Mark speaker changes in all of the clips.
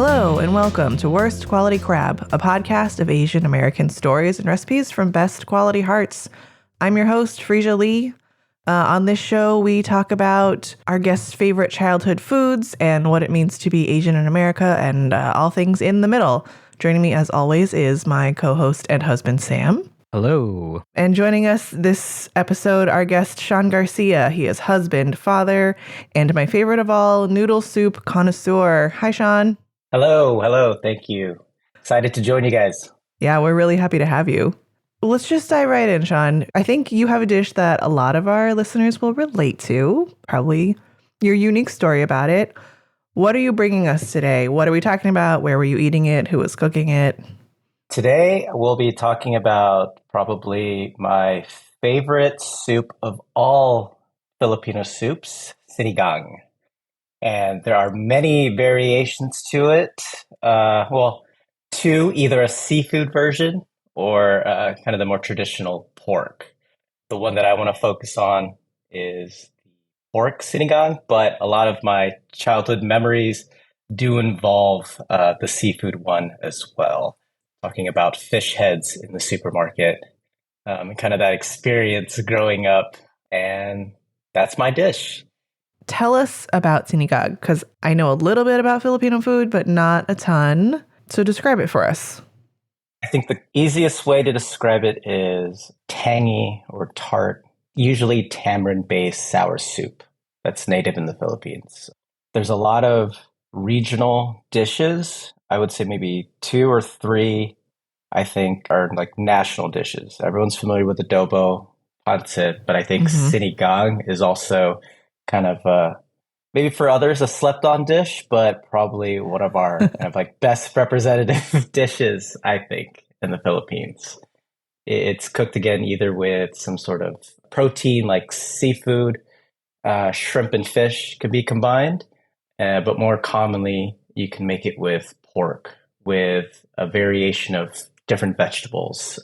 Speaker 1: Hello and welcome to Worst Quality Crab, a podcast of Asian American stories and recipes from best quality hearts. I'm your host, Freesia Lee. On this show, we talk about our guests' favorite childhood foods and what it means to be Asian in America and all things in the middle. Joining me, as always, is my co-host and husband, Sam.
Speaker 2: Hello.
Speaker 1: And joining us this episode, our guest, Shaun Garcia. He is husband, father, and my favorite of all, noodle soup connoisseur. Hi, Shaun.
Speaker 3: Hello. Thank you. Excited to join you guys.
Speaker 1: Yeah, we're really happy to have you. Let's just dive right in, Shaun. I think you have a dish that a lot of our listeners will relate to, probably your unique story about it. What are you bringing us today? What are we talking about? Where were you eating it? Who was cooking it?
Speaker 3: Today, we'll be talking about probably my favorite soup of all Filipino soups, Sinigang. And there are many variations to it. Two, either a seafood version or kind of the more traditional pork. The one that I want to focus on is the pork Sinigang, but a lot of my childhood memories do involve the seafood one as well. Talking about fish heads in the supermarket, and kind of that experience growing up. And that's my dish.
Speaker 1: Tell us about Sinigang, because I know a little bit about Filipino food, but not a ton. So describe it for us.
Speaker 3: I think the easiest way to describe it is tangy or tart, usually tamarind-based sour soup that's native in the Philippines. There's a lot of regional dishes. I would say maybe 2 or 3, I think, are like national dishes. Everyone's familiar with adobo, pancit, but I think Sinigang is also kind of maybe for others a slept-on dish, but probably one of our kind of like best representative dishes, I think, in the Philippines. It's cooked again either with some sort of protein like seafood, shrimp and fish could be combined, but more commonly you can make it with pork with a variation of different vegetables.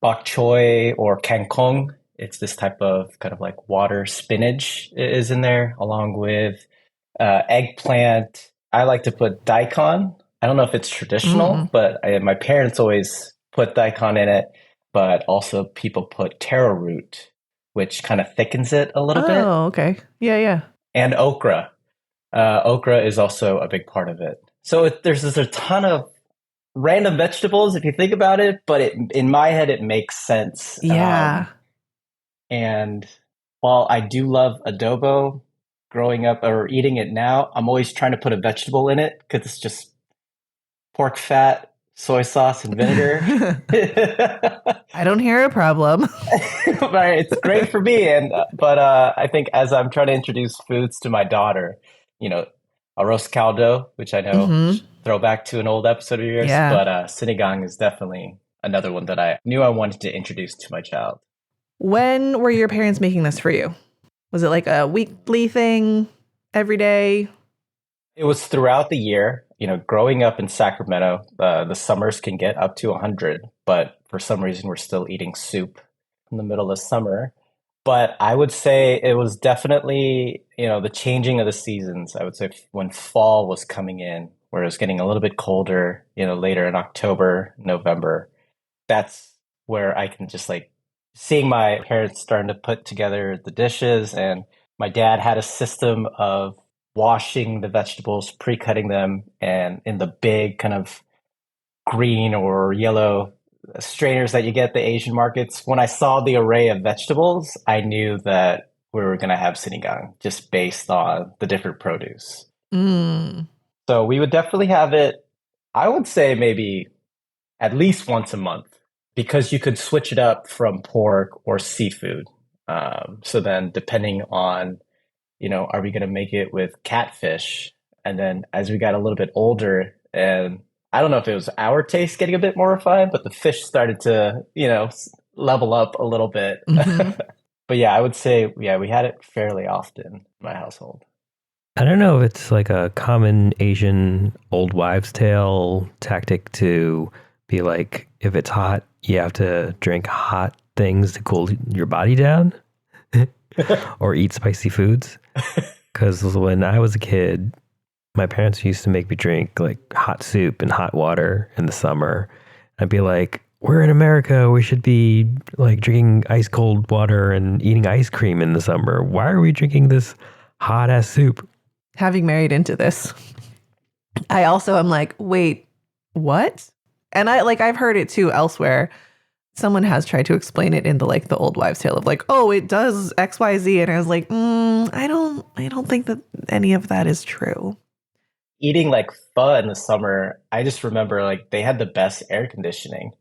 Speaker 3: Bok choy or kangkong. It's this type of kind of like water spinach is in there, along with eggplant. I like to put daikon. I don't know if it's traditional, but my parents always put daikon in it. But also people put taro root, which kind of thickens it a little bit.
Speaker 1: Oh, okay. Yeah.
Speaker 3: And okra. Okra is also a big part of it. So there's a ton of random vegetables if you think about it, but in my head, it makes sense.
Speaker 1: Yeah.
Speaker 3: And while I do love adobo growing up or eating it now, I'm always trying to put a vegetable in it because it's just pork fat, soy sauce, and vinegar.
Speaker 1: I don't hear a problem.
Speaker 3: But it's great for me. But I think as I'm trying to introduce foods to my daughter, arroz caldo, which I know throw back to an old episode of yours, but Sinigang is definitely another one that I knew I wanted to introduce to my child.
Speaker 1: When were your parents making this for you? Was it like a weekly thing every day?
Speaker 3: It was throughout the year. Growing up in Sacramento, the summers can get up to 100, but for some reason we're still eating soup in the middle of summer. But I would say it was definitely, the changing of the seasons. I would say when fall was coming in, where it was getting a little bit colder, later in October, November, that's where I can just like seeing my parents starting to put together the dishes. And my dad had a system of washing the vegetables, pre-cutting them, and in the big kind of green or yellow strainers that you get at the Asian markets. When I saw the array of vegetables, I knew that we were going to have Sinigang just based on the different produce. So we would definitely have it, I would say maybe at least once a month, because you could switch it up from pork or seafood. So then depending on, are we going to make it with catfish? And then as we got a little bit older, and I don't know if it was our taste getting a bit more refined, but the fish started to, level up a little bit. But yeah, I would say, we had it fairly often in my household.
Speaker 2: I don't know if it's like a common Asian old wives' tale tactic to be like, if it's hot, you have to drink hot things to cool your body down or eat spicy foods. Because when I was a kid, my parents used to make me drink like hot soup and hot water in the summer. I'd be like, we're in America. We should be like drinking ice cold water and eating ice cream in the summer. Why are we drinking this hot ass soup?
Speaker 1: Having married into this, I also am like, wait, what? And I've heard it too elsewhere. Someone has tried to explain it in the old wives' tale of like, oh, it does X, Y, Z, and I was like, I don't think that any of that is true.
Speaker 3: Eating like pho in the summer, I just remember like they had the best air conditioning.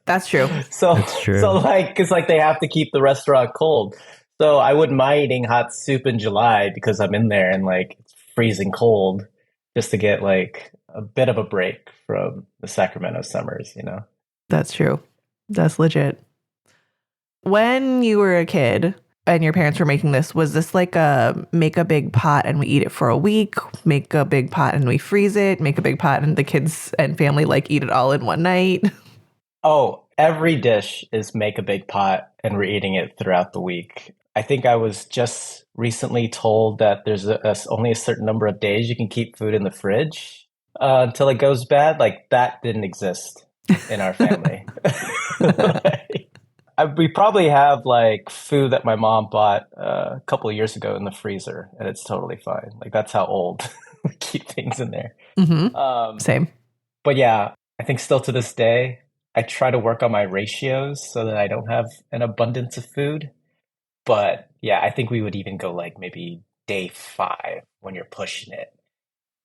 Speaker 1: That's true.
Speaker 2: That's true.
Speaker 3: So like, it's like they have to keep the restaurant cold. So I wouldn't mind eating hot soup in July because I'm in there and like it's freezing cold just to get like a bit of a break from the Sacramento summers, you know?
Speaker 1: That's true. That's legit. When you were a kid and your parents were making this, was this like a make a big pot and we eat it for a week, make a big pot and we freeze it, make a big pot and the kids and family like eat it all in one night?
Speaker 3: Oh, every dish is make a big pot and we're eating it throughout the week. I think I was just recently told that there's only a certain number of days you can keep food in the fridge until it goes bad. Like that didn't exist in our family. We probably have like food that my mom bought a couple of years ago in the freezer, and it's totally fine. Like that's how old we keep things in there.
Speaker 1: Mm-hmm. Same.
Speaker 3: But yeah, I think still to this day, I try to work on my ratios so that I don't have an abundance of food. But yeah, I think we would even go like maybe day 5 when you're pushing it.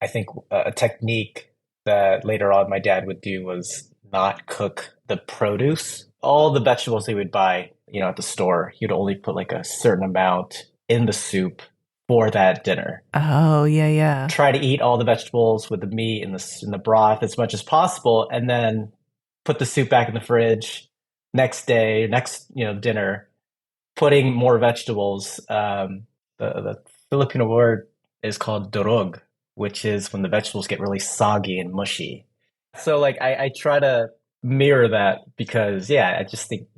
Speaker 3: I think a technique that later on my dad would do was not cook the produce. All the vegetables he would buy, at the store, he'd only put like a certain amount in the soup for that dinner.
Speaker 1: Oh, yeah.
Speaker 3: Try to eat all the vegetables with the meat in the broth as much as possible, and then put the soup back in the fridge. Next dinner, putting more vegetables. The Filipino word is called durog, which is when the vegetables get really soggy and mushy. So like I try to mirror that because I just think,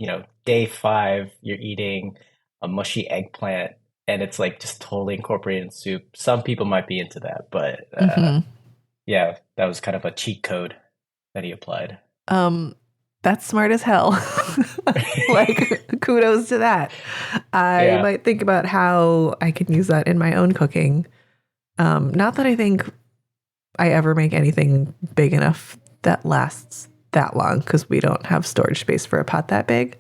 Speaker 3: day 5 you're eating a mushy eggplant and it's like just totally incorporated in soup. Some people might be into that, but that was kind of a cheat code that he applied.
Speaker 1: That's smart as hell. Like kudos to that. I might think about how I can use that in my own cooking. Not that I think I ever make anything big enough that lasts that long because we don't have storage space for a pot that big.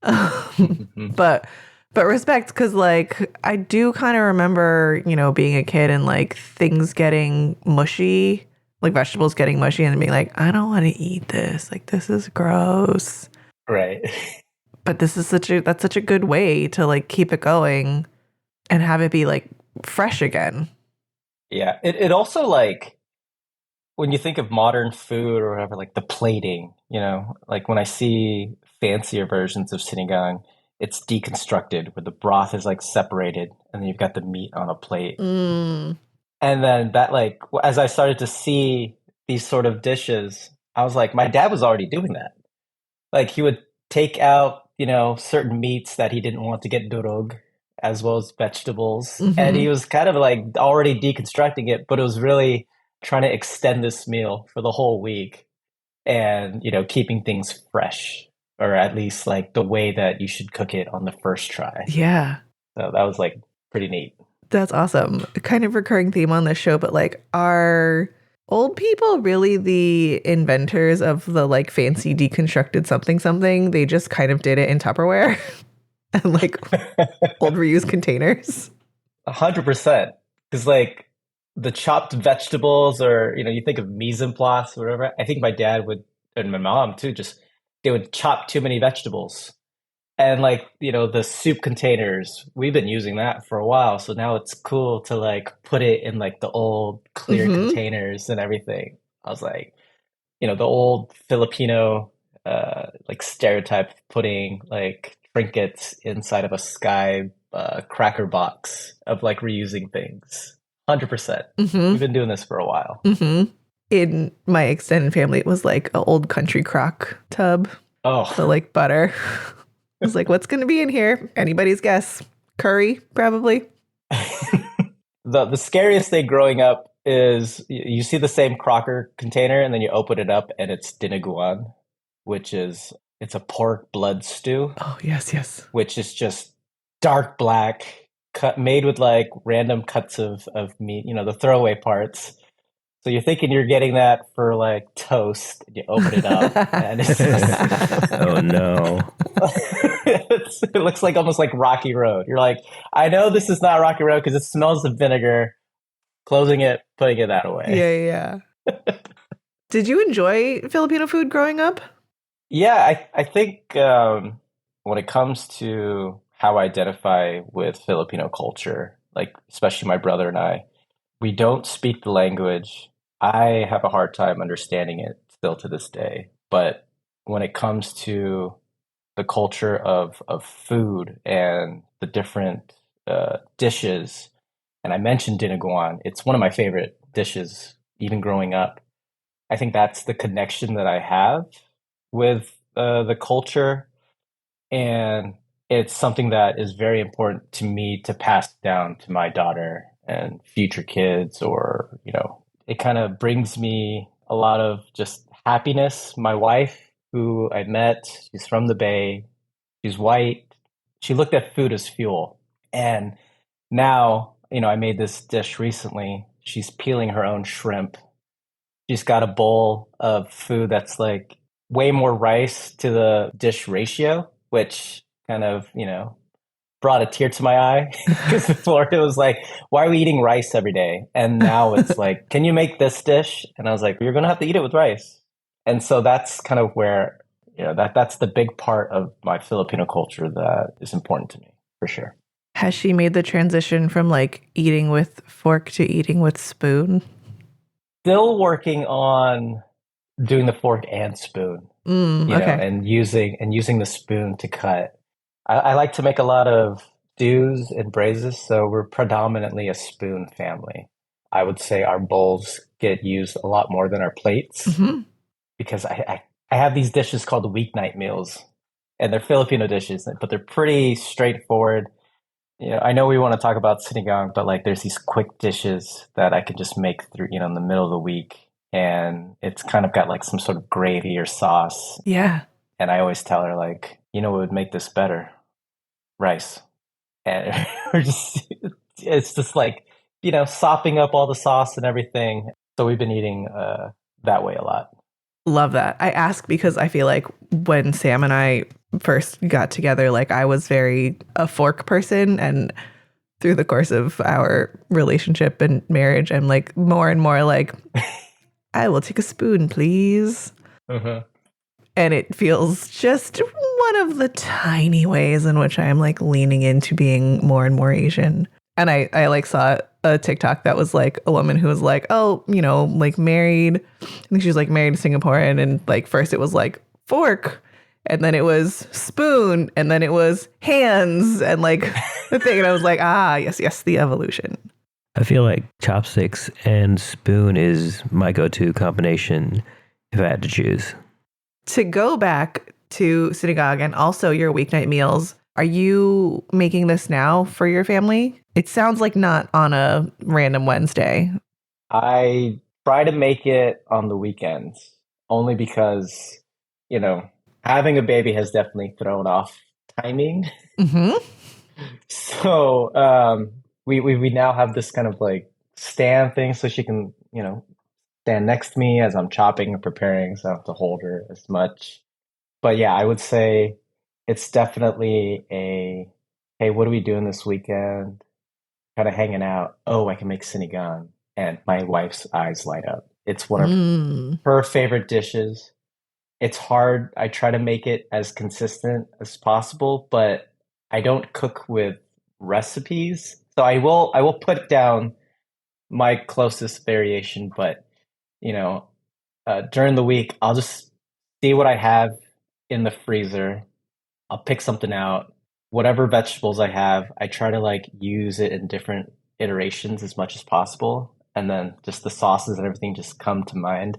Speaker 1: But respect, because like I do kind of remember, being a kid and like things getting mushy, like vegetables getting mushy and being like, I don't want to eat this. Like this is gross.
Speaker 3: Right.
Speaker 1: But this is such a good way to like keep it going and have it be like fresh again.
Speaker 3: Yeah. It also like, when you think of modern food or whatever, like the plating, like when I see fancier versions of sinigang, it's deconstructed where the broth is like separated and then you've got the meat on a plate. And then that like, as I started to see these sort of dishes, I was like, my dad was already doing that. Like he would take out, certain meats that he didn't want to get durog, as well as vegetables. Mm-hmm. And he was kind of like already deconstructing it, but it was really trying to extend this meal for the whole week and, keeping things fresh, or at least like the way that you should cook it on the first try.
Speaker 1: Yeah.
Speaker 3: So that was like pretty neat. That's
Speaker 1: awesome. Kind of recurring theme on this show, but like, are old people really the inventors of the like fancy deconstructed something? They just kind of did it in Tupperware and like old reused containers.
Speaker 3: 100%. Because like, the chopped vegetables, or you think of mise en place or whatever. I think my dad would, and my mom too, they would chop too many vegetables. And like, the soup containers, we've been using that for a while. So now it's cool to like put it in like the old clear containers and everything. I was like, the old Filipino like stereotype putting like trinkets inside of a sky cracker box of like reusing things. 100%. We've been doing this for a while.
Speaker 1: In my extended family, it was like an old country crock tub.
Speaker 3: Oh.
Speaker 1: So like butter. I was like, what's going to be in here? Anybody's guess. Curry, probably.
Speaker 3: the scariest thing growing up is you see the same Crocker container and then you open it up and it's dinuguan, which is it's a pork blood stew,
Speaker 1: Oh, yes, yes.
Speaker 3: which is just dark black, made with like random cuts of meat, the throwaway parts. So you're thinking you're getting that for like toast. You open it up and it's just,
Speaker 2: Oh no.
Speaker 3: it looks like almost like Rocky Road. You're like, I know this is not Rocky Road because it smells of vinegar. Closing it, putting it that away.
Speaker 1: Yeah. Did you enjoy Filipino food growing up?
Speaker 3: Yeah, I think when it comes to how I identify with Filipino culture, like especially my brother and I, we don't speak the language. I have a hard time understanding it still to this day. But when it comes to the culture of food and the different dishes, and I mentioned dinuguan, it's one of my favorite dishes, even growing up. I think that's the connection that I have with the culture. And it's something that is very important to me to pass down to my daughter and future kids, or, it kind of brings me a lot of just happiness. My wife, who I met, she's from the Bay, she's white. She looked at food as fuel. And now, I made this dish recently. She's peeling her own shrimp. She's got a bowl of food that's like way more rice to the dish ratio, which kind of, brought a tear to my eye because before it was like, why are we eating rice every day? And now it's like, can you make this dish? And I was like, you're going to have to eat it with rice. And so that's kind of where, that's the big part of my Filipino culture that is important to me, for sure.
Speaker 1: Has she made the transition from like eating with fork to eating with spoon?
Speaker 3: Still working on doing the fork and spoon,
Speaker 1: Okay.
Speaker 3: and using the spoon to cut. I like to make a lot of stews and braises, so we're predominantly a spoon family. I would say our bowls get used a lot more than our plates because I have these dishes called weeknight meals, and they're Filipino dishes, but they're pretty straightforward. I know we want to talk about sinigang, but like there's these quick dishes that I can just make through, in the middle of the week, and it's kind of got like some sort of gravy or sauce.
Speaker 1: Yeah.
Speaker 3: And I always tell her like, what would make this better? Rice. And it's just like, sopping up all the sauce and everything. So we've been eating that way a lot.
Speaker 1: Love that. I ask because I feel like when Sam and I first got together, like I was very a fork person, and through the course of our relationship and marriage, I'm like more and more like, I will take a spoon, please. And it feels just one of the tiny ways in which I am like leaning into being more and more Asian. And I like saw a TikTok that was like a woman who was like, oh, like married. I think she was like married to Singaporean. And like first it was like fork, and then it was spoon, and then it was hands, and like the thing. And I was like, yes, the evolution.
Speaker 2: I feel like chopsticks and spoon is my go-to combination if I had to choose.
Speaker 1: To go back to Sinigang and also your weeknight meals, are you making this now for your family? It sounds like not on a random Wednesday.
Speaker 3: I try to make it on the weekends only because, having a baby has definitely thrown off timing. So we now have this kind of like stand thing so she can, stand next to me as I'm chopping and preparing, so I don't have to hold her as much. But yeah, I would say it's definitely hey, what are we doing this weekend? Kind of hanging out. Oh, I can make sinigang. And my wife's eyes light up. It's one of her favorite dishes. It's hard. I try to make it as consistent as possible, but I don't cook with recipes. So I will put down my closest variation, but during the week, I'll just see what I have in the freezer. I'll pick something out. Whatever vegetables I have, I try to like use it in different iterations as much as possible. And then just the sauces and everything just come to mind.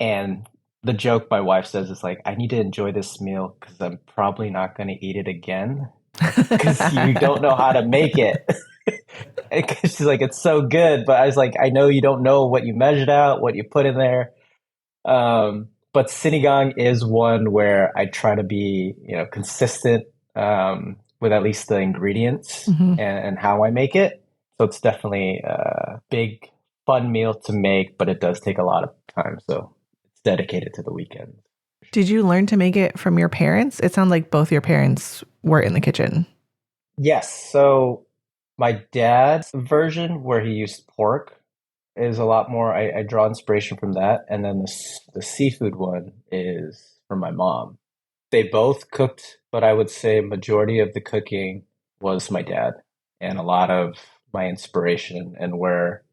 Speaker 3: And the joke my wife says is like, I need to enjoy this meal because I'm probably not going to eat it again because you don't know how to make it. She's like, it's so good. But I was like, I know you don't know what you measured out, what you put in there. But sinigang is one where I try to be, consistent with at least the ingredients
Speaker 1: Mhm.
Speaker 3: and how I make it. So it's definitely a big, fun meal to make, but it does take a lot of time. So it's dedicated to the weekend.
Speaker 1: Did you learn to make it from your parents? It sounds like both your parents were in the kitchen.
Speaker 3: Yes. So my dad's version, where he used pork, is a lot more. I draw inspiration from that, and then the seafood one is from my mom. They both cooked, but I would say majority of the cooking was my dad, and a lot of my inspiration and where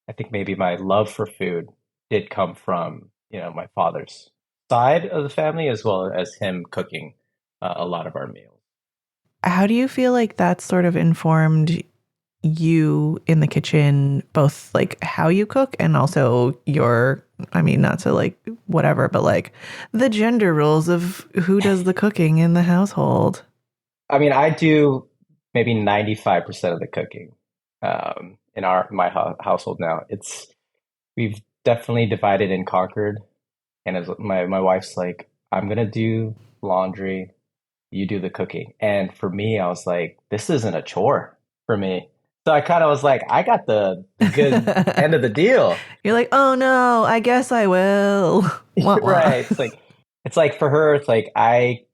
Speaker 3: I think maybe my love for food did come from, my father's side of the family as well as him cooking a lot of our meals.
Speaker 1: How do you feel like that sort of informed you in the kitchen, both like how you cook and also your, I mean, not to like whatever, but like the gender roles of who does the cooking in the household?
Speaker 3: I mean, I do maybe 95% of the cooking in household now. We've definitely divided and conquered. And as my wife's like, I'm gonna do laundry, you do the cooking. And for me, I was like, this isn't a chore for me. So I kind of was like, I got the good end of the deal.
Speaker 1: You're like, oh no, I guess I will. Wah, wah.
Speaker 3: Right. It's like for her, it's like I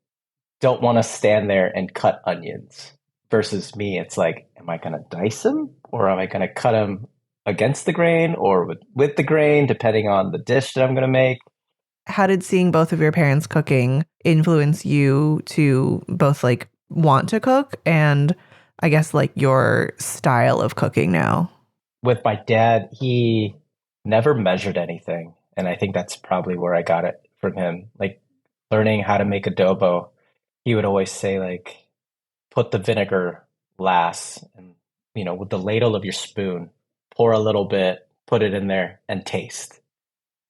Speaker 3: don't want to stand there and cut onions versus me. It's like, am I going to dice them or am I going to cut them against the grain or with the grain, depending on the dish that I'm going to make?
Speaker 1: How did seeing both of your parents cooking influence you to both like want to cook and I guess like your style of cooking now?
Speaker 3: With my dad, he never measured anything. And I think that's probably where I got it from him. Like learning how to make adobo, he would always say, like, put the vinegar last and, with the ladle of your spoon, pour a little bit, put it in there and taste.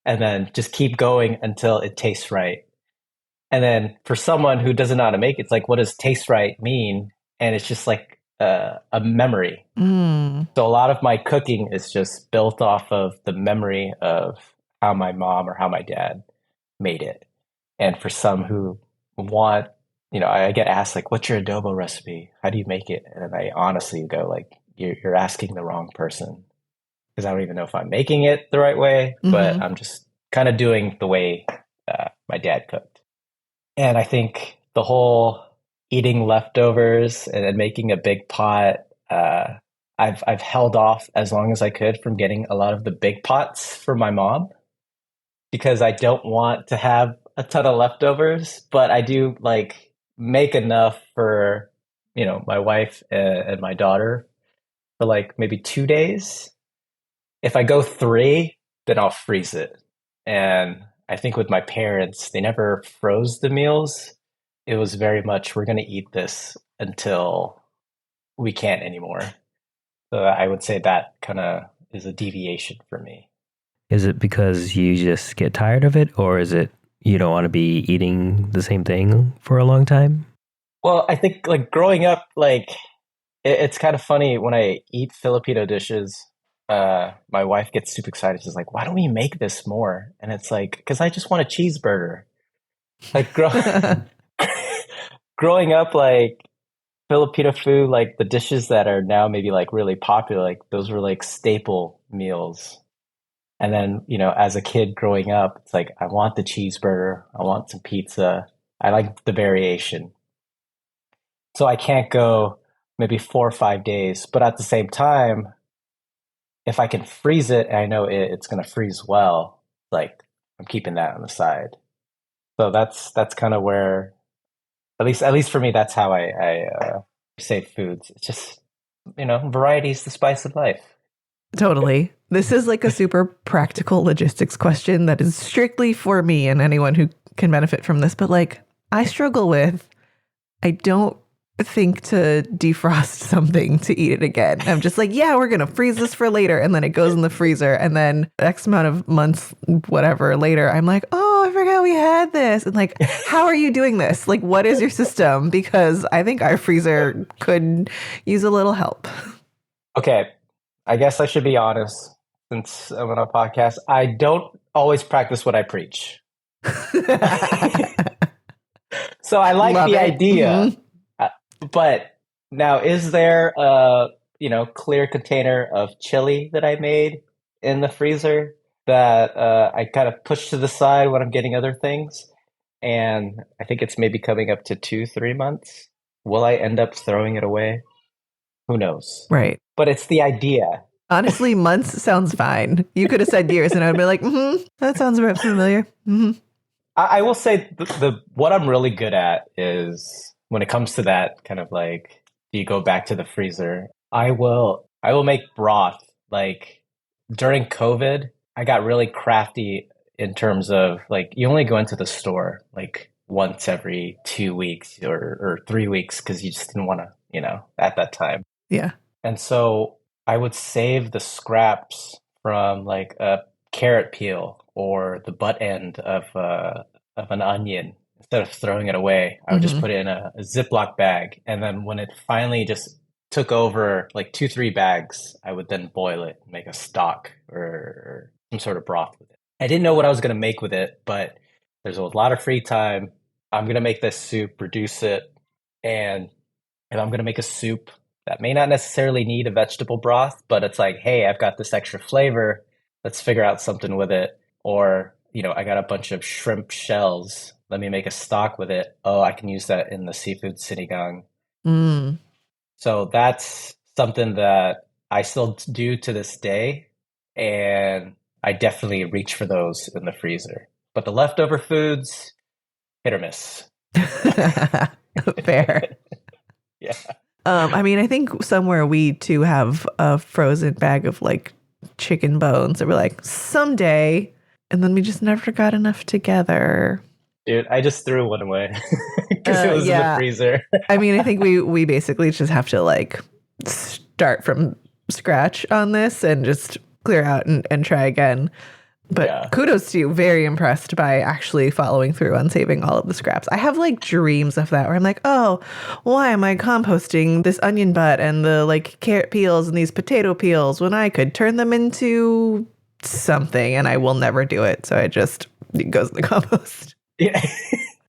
Speaker 3: And then just keep going until it tastes right. And then for someone who doesn't know how to make it, it's like, what does taste right mean? And it's just like a memory.
Speaker 1: Mm.
Speaker 3: So a lot of my cooking is just built off of the memory of how my mom or how my dad made it. And for some who want, I get asked like, what's your adobo recipe? How do you make it? And I honestly go like, you're asking the wrong person because I don't even know if I'm making it the right way, but I'm just kind of doing the way my dad cooked. And I think the whole eating leftovers and making a big pot, I've held off as long as I could from getting a lot of the big pots for my mom because I don't want to have a ton of leftovers, but I do like make enough for, my wife and my daughter for like maybe 2 days. If I go 3, then I'll freeze it. And I think with my parents, they never froze the meals. It was very much, we're going to eat this until we can't anymore. So I would say that kind of is a deviation for me.
Speaker 2: Is it because you just get tired of it, or is it you don't want to be eating the same thing for a long time?
Speaker 3: Well, I think like growing up, like it's kind of funny when I eat Filipino dishes. My wife gets super excited. She's like, "Why don't we make this more?" And it's like, because I just want a cheeseburger. Like growing up, like Filipino food, like the dishes that are now maybe like really popular, like those were like staple meals. And then, as a kid growing up, it's like, I want the cheeseburger. I want some pizza. I like the variation. So I can't go maybe 4 or 5 days. But at the same time, if I can freeze it and I know it's going to freeze well, like I'm keeping that on the side. So that's kind of where, at least for me, that's how I save foods. It's just, variety is the spice of life.
Speaker 1: Totally. This is like a super practical logistics question that is strictly for me and anyone who can benefit from this. But like, I struggle with, I don't think to defrost something to eat it again. I'm just like, yeah, we're going to freeze this for later. And then it goes in the freezer. And then X amount of months, whatever, later, I'm like, oh, I forgot we had this. And like, how are you doing this? Like, what is your system? Because I think our freezer could use a little help.
Speaker 3: Okay, I guess I should be honest since I'm on a podcast. I don't always practice what I preach. So I like
Speaker 1: Love
Speaker 3: the
Speaker 1: it.
Speaker 3: idea, uh, but now is there a clear container of chili that I made in the freezer that I kind of push to the side when I'm getting other things? And I think it's maybe coming up to 2, 3 months. Will I end up throwing it away? Who knows?
Speaker 1: Right.
Speaker 3: But it's the idea.
Speaker 1: Honestly, months sounds fine. You could have said years, and I'd be like, that sounds a bit familiar.
Speaker 3: I will say the what I'm really good at is when it comes to that kind of like, do you go back to the freezer? I will make broth. Like during COVID, I got really crafty in terms of like you only go into the store like once every 2 weeks or 3 weeks because you just didn't want to, at that time.
Speaker 1: Yeah.
Speaker 3: And so I would save the scraps from like a carrot peel or the butt end of an onion. Instead of throwing it away, I would just put it in a Ziploc bag. And then when it finally just took over like 2, 3 bags, I would then boil it, make a stock or some sort of broth with it. I didn't know what I was going to make with it, but there's a lot of free time. I'm going to make this soup, reduce it, and if I'm going to make a soup that may not necessarily need a vegetable broth, but it's like, hey, I've got this extra flavor. Let's figure out something with it. Or, I got a bunch of shrimp shells. Let me make a stock with it. Oh, I can use that in the seafood sinigang.
Speaker 1: Mm.
Speaker 3: So that's something that I still do to this day. And I definitely reach for those in the freezer. But the leftover foods, hit or miss.
Speaker 1: Fair.
Speaker 3: Yeah.
Speaker 1: I mean, I think somewhere we too have a frozen bag of like chicken bones that we're like, someday. And then we just never got enough together.
Speaker 3: Dude, I just threw one away because it was in the freezer.
Speaker 1: I mean, I think we basically just have to like start from scratch on this and just clear out and try again. But kudos to you. Very impressed by actually following through on saving all of the scraps. I have like dreams of that where I'm like, oh, why am I composting this onion butt and the like carrot peels and these potato peels when I could turn them into something, and I will never do it. So it goes in the compost.
Speaker 3: Yeah.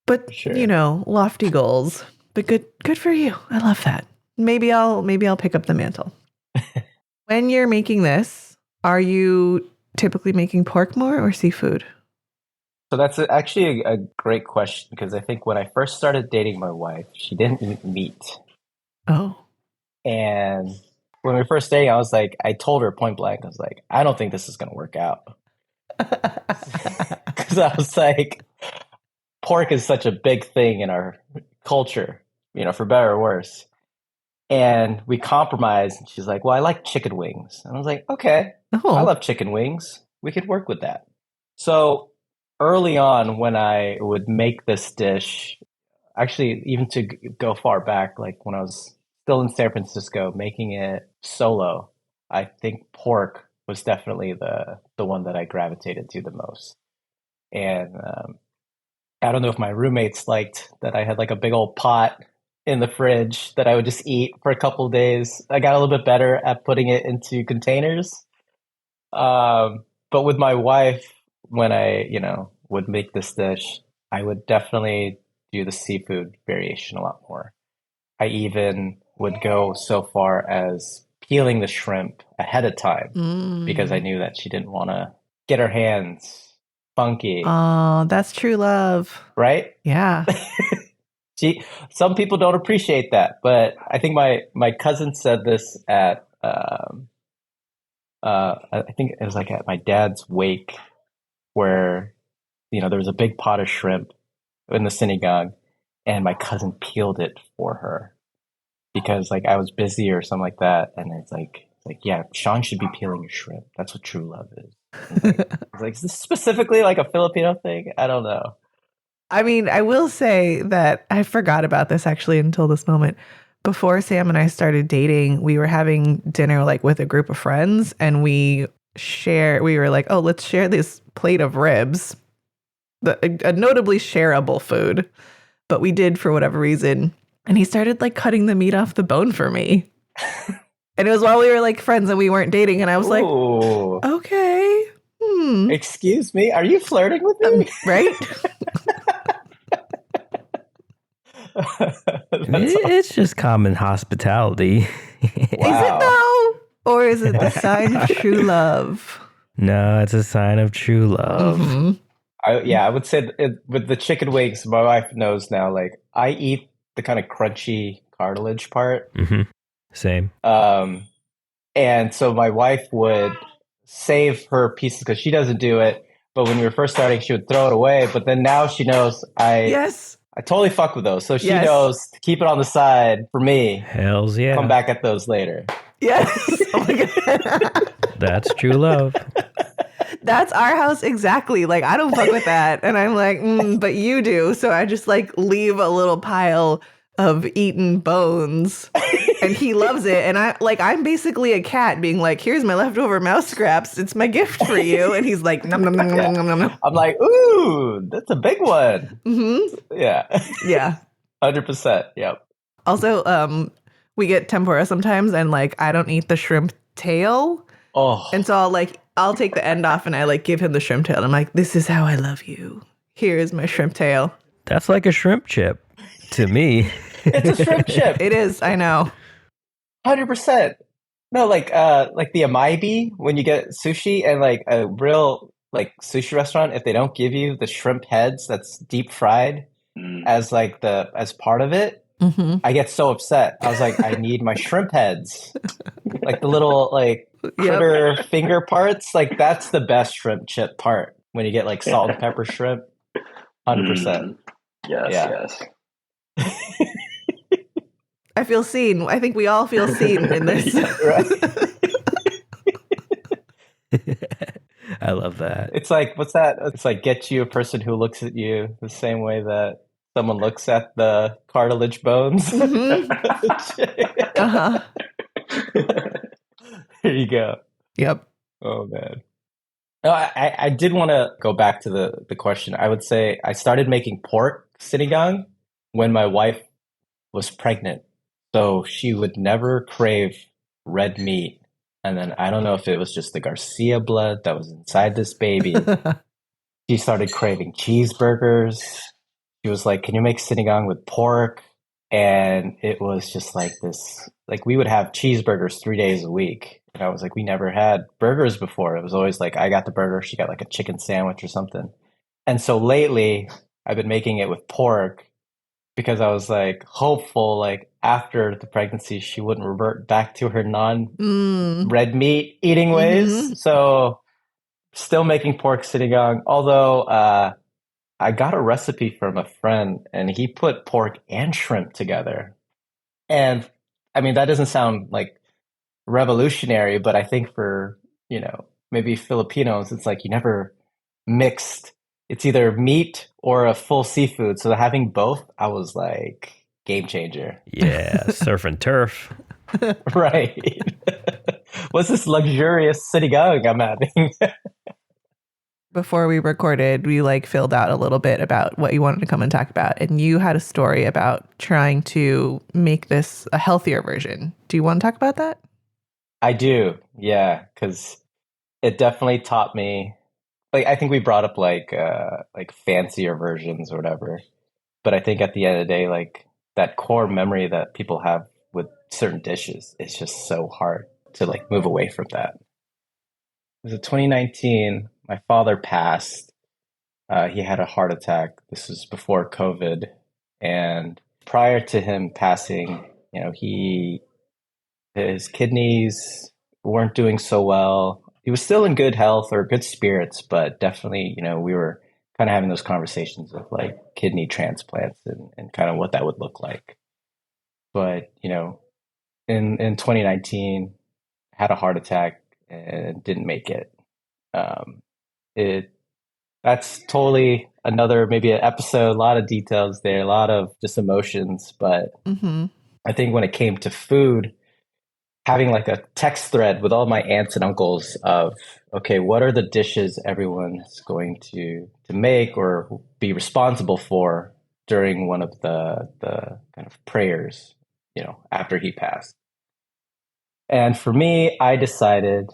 Speaker 1: But lofty goals. But good for you. I love that. Maybe I'll pick up the mantle. When you're making this, are you typically making pork more or seafood?
Speaker 3: So that's actually a great question because I think when I first started dating my wife, she didn't eat meat.
Speaker 1: Oh.
Speaker 3: And when we were first dating, I told her point blank, I was like, I don't think this is going to work out. Because I was like, pork is such a big thing in our culture, for better or worse. And we compromised. And she's like, well, I like chicken wings. And I was like, okay, I love chicken wings. We could work with that. So early on when I would make this dish, actually even to go far back, like when I was still in San Francisco making it solo, I think pork was definitely the one that I gravitated to the most. And I don't know if my roommates liked that I had like a big old pot in the fridge that I would just eat for a couple of days. I got a little bit better at putting it into containers. But with my wife, when I, would make this dish, I would definitely do the seafood variation a lot more. I even would go so far as peeling the shrimp ahead of time because I knew that she didn't want to get her hands funky.
Speaker 1: Oh, that's true love.
Speaker 3: Right?
Speaker 1: Yeah.
Speaker 3: Some people don't appreciate that, but I think my cousin said this at I think it was like at my dad's wake, where there was a big pot of shrimp in the sinigang, and my cousin peeled it for her because like I was busy or something like that, and it's like yeah, Shaun should be peeling your shrimp. That's what true love is. It's like, is this specifically like a Filipino thing? I don't know.
Speaker 1: I mean, I will say that I forgot about this actually until this moment. Before Sam and I started dating, we were having dinner like with a group of friends, and we were like, oh, let's share this plate of ribs, a notably shareable food. But we did for whatever reason. And he started like cutting the meat off the bone for me. And it was while we were like friends and we weren't dating. And I was like,
Speaker 3: Ooh.
Speaker 1: okay.
Speaker 3: Excuse me, are you flirting with me?
Speaker 1: Right?
Speaker 2: It's just common hospitality.
Speaker 3: Wow.
Speaker 1: Is it though? Or is it the sign of true love?
Speaker 2: No, it's a sign of true love.
Speaker 1: Mm-hmm.
Speaker 3: I would say with the chicken wings, my wife knows now, like, I eat the kind of crunchy cartilage part.
Speaker 2: Mm-hmm. Same.
Speaker 3: And so my wife would save her pieces because she doesn't do it. But when we were first starting, she would throw it away. But then now she knows
Speaker 1: Yes.
Speaker 3: I totally fuck with those. So she
Speaker 1: Yes.
Speaker 3: knows to keep it on the side for me.
Speaker 2: Hells yeah.
Speaker 3: Come back at those later.
Speaker 1: Yes. Oh my God.
Speaker 2: That's true love.
Speaker 1: That's our house exactly. Like, I don't fuck with that. And I'm like, but you do. So I just like leave a little pile of eaten bones. And he loves it. And I'm basically a cat being like, here's my leftover mouse scraps. It's my gift for you. And he's like, nom, nom, nom, nom, nom, nom, nom.
Speaker 3: I'm like, ooh, that's a big one.
Speaker 1: Mm-hmm.
Speaker 3: Yeah.
Speaker 1: Yeah.
Speaker 3: 100%. Yep.
Speaker 1: Also, we get tempura sometimes and like, I don't eat the shrimp tail.
Speaker 3: Oh.
Speaker 1: And so I'll take the end off and I like give him the shrimp tail. And I'm like, this is how I love you. Here is my shrimp tail.
Speaker 2: That's like a shrimp chip to me.
Speaker 3: It's a shrimp chip.
Speaker 1: It is. I know.
Speaker 3: 100%. No, like the amaibi when you get sushi and like a real like sushi restaurant, if they don't give you the shrimp heads that's deep fried as part of it,
Speaker 1: Mm-hmm.
Speaker 3: I get so upset. I was like, I need my shrimp heads, like the little like critter finger parts. Like that's the best shrimp chip part when you get like salt and pepper shrimp. 100%.
Speaker 4: Yes.
Speaker 1: I feel seen. I think we all feel seen in this.
Speaker 2: I love that.
Speaker 3: It's like, what's that? It's like, get you a person who looks at you the same way that someone looks at the cartilage bones.
Speaker 1: Mm-hmm. Uh-huh.
Speaker 3: There you go.
Speaker 1: Yep.
Speaker 3: Oh, man. No, I did want to go back to the question. I would say I started making pork sinigang when my wife was pregnant. So she would never crave red meat. And then I don't know if it was just the Garcia blood that was inside this baby. She started craving cheeseburgers. She was like, can you make sinigang with pork? And it was just like this, like we would have cheeseburgers 3 days a week. And I was like, we never had burgers before. It was always like, I got the burger, she got like a chicken sandwich or something. And so lately I've been making it with pork because I was like hopeful, like after the pregnancy, she wouldn't revert back to her non-red meat eating ways.
Speaker 1: Mm-hmm.
Speaker 3: So still making pork sinigang, although I got a recipe from a friend and he put pork and shrimp together. And I mean, that doesn't sound like revolutionary, but I think for, maybe Filipinos, it's like you never mixed. It's either meat or a full seafood. So having both, I was like, game changer.
Speaker 2: Yeah, surf and turf.
Speaker 3: Right. What's this luxurious sinigang I'm having?
Speaker 1: Before we recorded, we filled out a little bit about what you wanted to come and talk about. And you had a story about trying to make this a healthier version. Do you want to talk about that?
Speaker 3: I do. Yeah. Because it definitely taught me, I think we brought up like fancier versions or whatever. But I think at the end of the day, that core memory that people have with certain dishes, it's just so hard to move away from that. It was 2019. My father passed. He had a heart attack. This was before COVID. And prior to him passing, his kidneys weren't doing so well. He was still in good health or good spirits, but definitely, we were kind of having those conversations of kidney transplants and kind of what that would look like. But, in 2019, had a heart attack and didn't make it. That's totally another, maybe an episode, a lot of details there, a lot of just emotions. But I think when it came to food, having a text thread with all my aunts and uncles of, okay, what are the dishes everyone's going to make or be responsible for during one of the kind of prayers, after he passed. And for me, I decided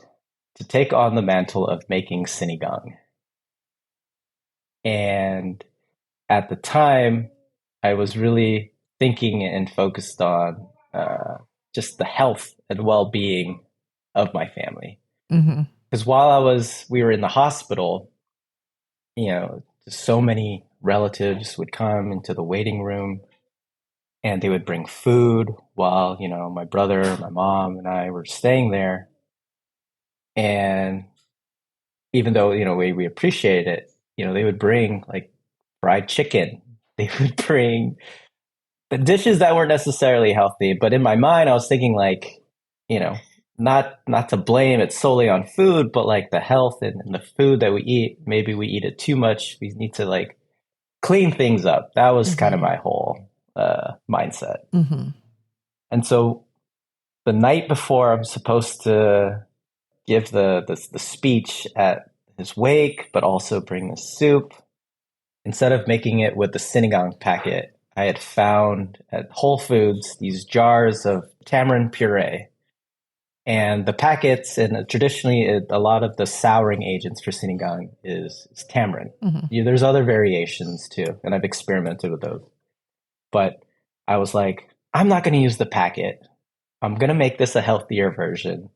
Speaker 3: to take on the mantle of making sinigang. And at the time, I was really thinking and focused on just the health and well-being of my family.
Speaker 1: Mm-hmm.
Speaker 3: Because while we were in the hospital, so many relatives would come into the waiting room and they would bring food while, my brother, my mom, and I were staying there. And even though, we appreciated it, they would bring like fried chicken. They would bring the dishes that weren't necessarily healthy. But in my mind, I was thinking like, you know, not to blame it solely on food, but like the health and the food that we eat. Maybe we eat it too much. We need to like clean things up. That was kind of my whole mindset.
Speaker 1: Mm-hmm.
Speaker 3: And so the night before I'm supposed to give the speech at his wake, but also bring the soup, instead of making it with the sinigang packet, I had found at Whole Foods these jars of tamarind puree. And the packets, and traditionally, a lot of the souring agents for sinigang is tamarind.
Speaker 1: Mm-hmm.
Speaker 3: There's other variations too, and I've experimented with those. But I was like, I'm not going to use the packet. I'm going to make this a healthier version.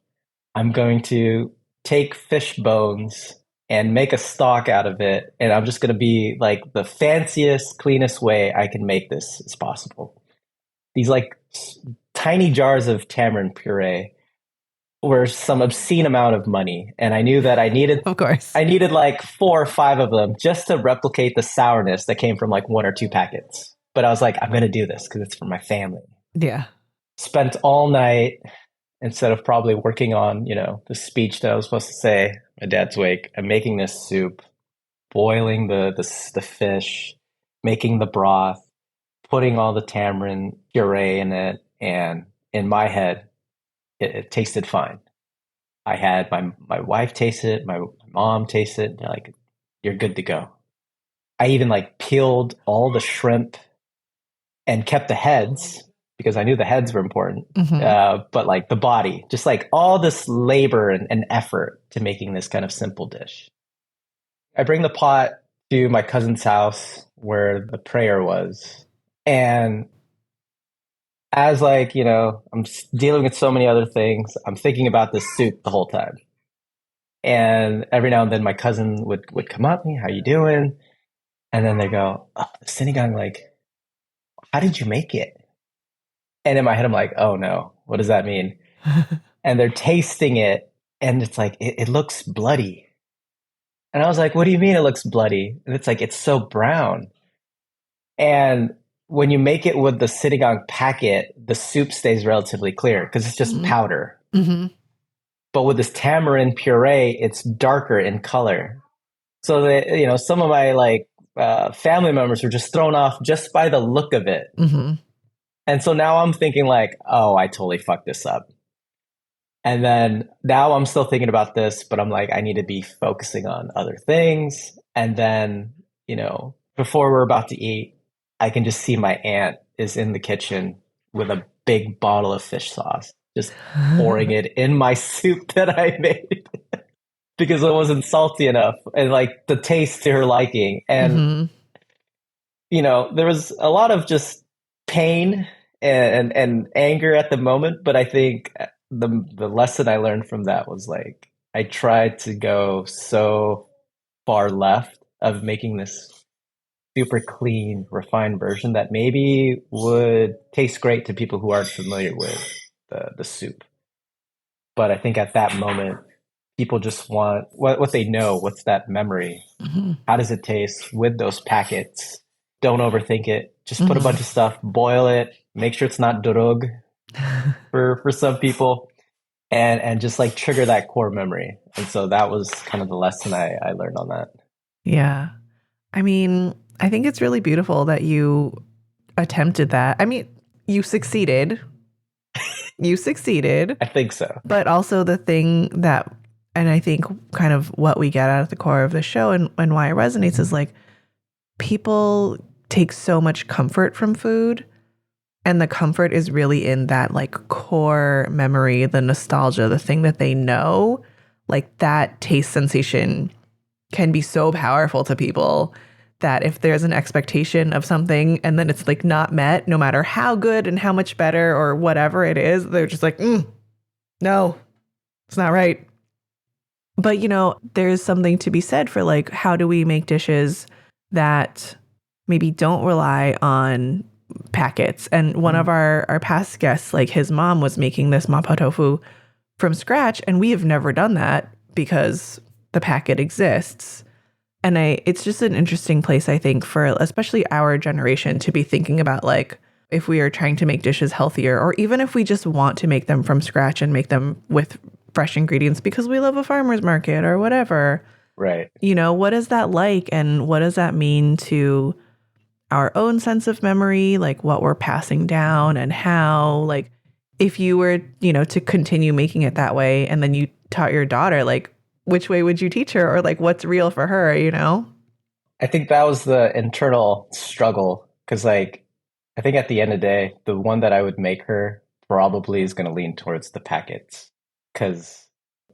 Speaker 3: I'm going to take fish bones and make a stock out of it. And I'm just going to be like the fanciest, cleanest way I can make this as possible. These like tiny jars of tamarind puree were some obscene amount of money. And I knew that
Speaker 1: Of course.
Speaker 3: I needed like 4 or 5 of them just to replicate the sourness that came from like 1 or 2 packets. But I was like, I'm going to do this because it's for my family.
Speaker 1: Yeah.
Speaker 3: Spent all night, instead of probably working on, the speech that I was supposed to say, my dad's wake, I'm making this soup, boiling the fish, making the broth, putting all the tamarind puree in it. And in my head, it tasted fine. I had my wife taste it, my mom taste it. They're like, you're good to go. I even like peeled all the shrimp and kept the heads because I knew the heads were important.
Speaker 1: Mm-hmm.
Speaker 3: But like the body, just like all this labor and effort to making this kind of simple dish. I bring the pot to my cousin's house where the prayer was. And as like, I'm dealing with so many other things, I'm thinking about this soup the whole time. And every now and then my cousin would come up to me, how you doing? And then they go, oh, the sinigang, like, how did you make it? And in my head, I'm like, oh no, what does that mean? And they're tasting it and it's like, it looks bloody. And I was like, what do you mean it looks bloody? And it's like, it's so brown. And when you make it with the sinigang packet, the soup stays relatively clear because it's just powder.
Speaker 1: Mm-hmm.
Speaker 3: But with this tamarind puree, it's darker in color. So that, some of my like family members were just thrown off just by the look of it.
Speaker 1: Mm-hmm.
Speaker 3: And so now I'm thinking like, oh, I totally fucked this up. And then now I'm still thinking about this, but I'm like, I need to be focusing on other things. And then, before we're about to eat, I can just see my aunt is in the kitchen with a big bottle of fish sauce, just pouring it in my soup that I made because it wasn't salty enough and like the taste to her liking. And, there was a lot of just pain and anger at the moment. But I think the lesson I learned from that was like, I tried to go so far left of making this super clean, refined version that maybe would taste great to people who aren't familiar with the soup. But I think at that moment, people just want what they know. What's that memory?
Speaker 1: Mm-hmm.
Speaker 3: How does it taste with those packets? Don't overthink it. Just put a bunch of stuff, boil it, make sure it's not durog for some people, and just like trigger that core memory. And so that was kind of the lesson I learned on that.
Speaker 1: Yeah. I mean, I think it's really beautiful that you attempted that. I mean, you succeeded. You succeeded.
Speaker 3: I think so.
Speaker 1: But also the thing that, and I think kind of what we get out of the core of the show and why it resonates is like people take so much comfort from food And the comfort is really in that like core memory, the nostalgia, the thing that they know. Like that taste sensation can be so powerful to people that if there's an expectation of something and then it's like not met, no matter how good and how much better or whatever it is, they're just like, no, it's not right. But, you know, there's something to be said for like, how do we make dishes that maybe don't rely on packets? And one of our past guests, like his mom was making this mapo tofu from scratch, and we have never done that because the packet exists. And it's just an interesting place, I think, for especially our generation to be thinking about like, if we are trying to make dishes healthier, or even if we just want to make them from scratch and make them with fresh ingredients because we love a farmer's market or whatever.
Speaker 3: Right.
Speaker 1: You know, what is that like? And what does that mean to our own sense of memory, like what we're passing down and how, like, if you were, you know, to continue making it that way and then you taught your daughter, like, which way would you teach her, or like what's real for her, you know?
Speaker 3: I think that was the internal struggle because, like, I think at the end of the day, the one that I would make her probably is going to lean towards the packets because,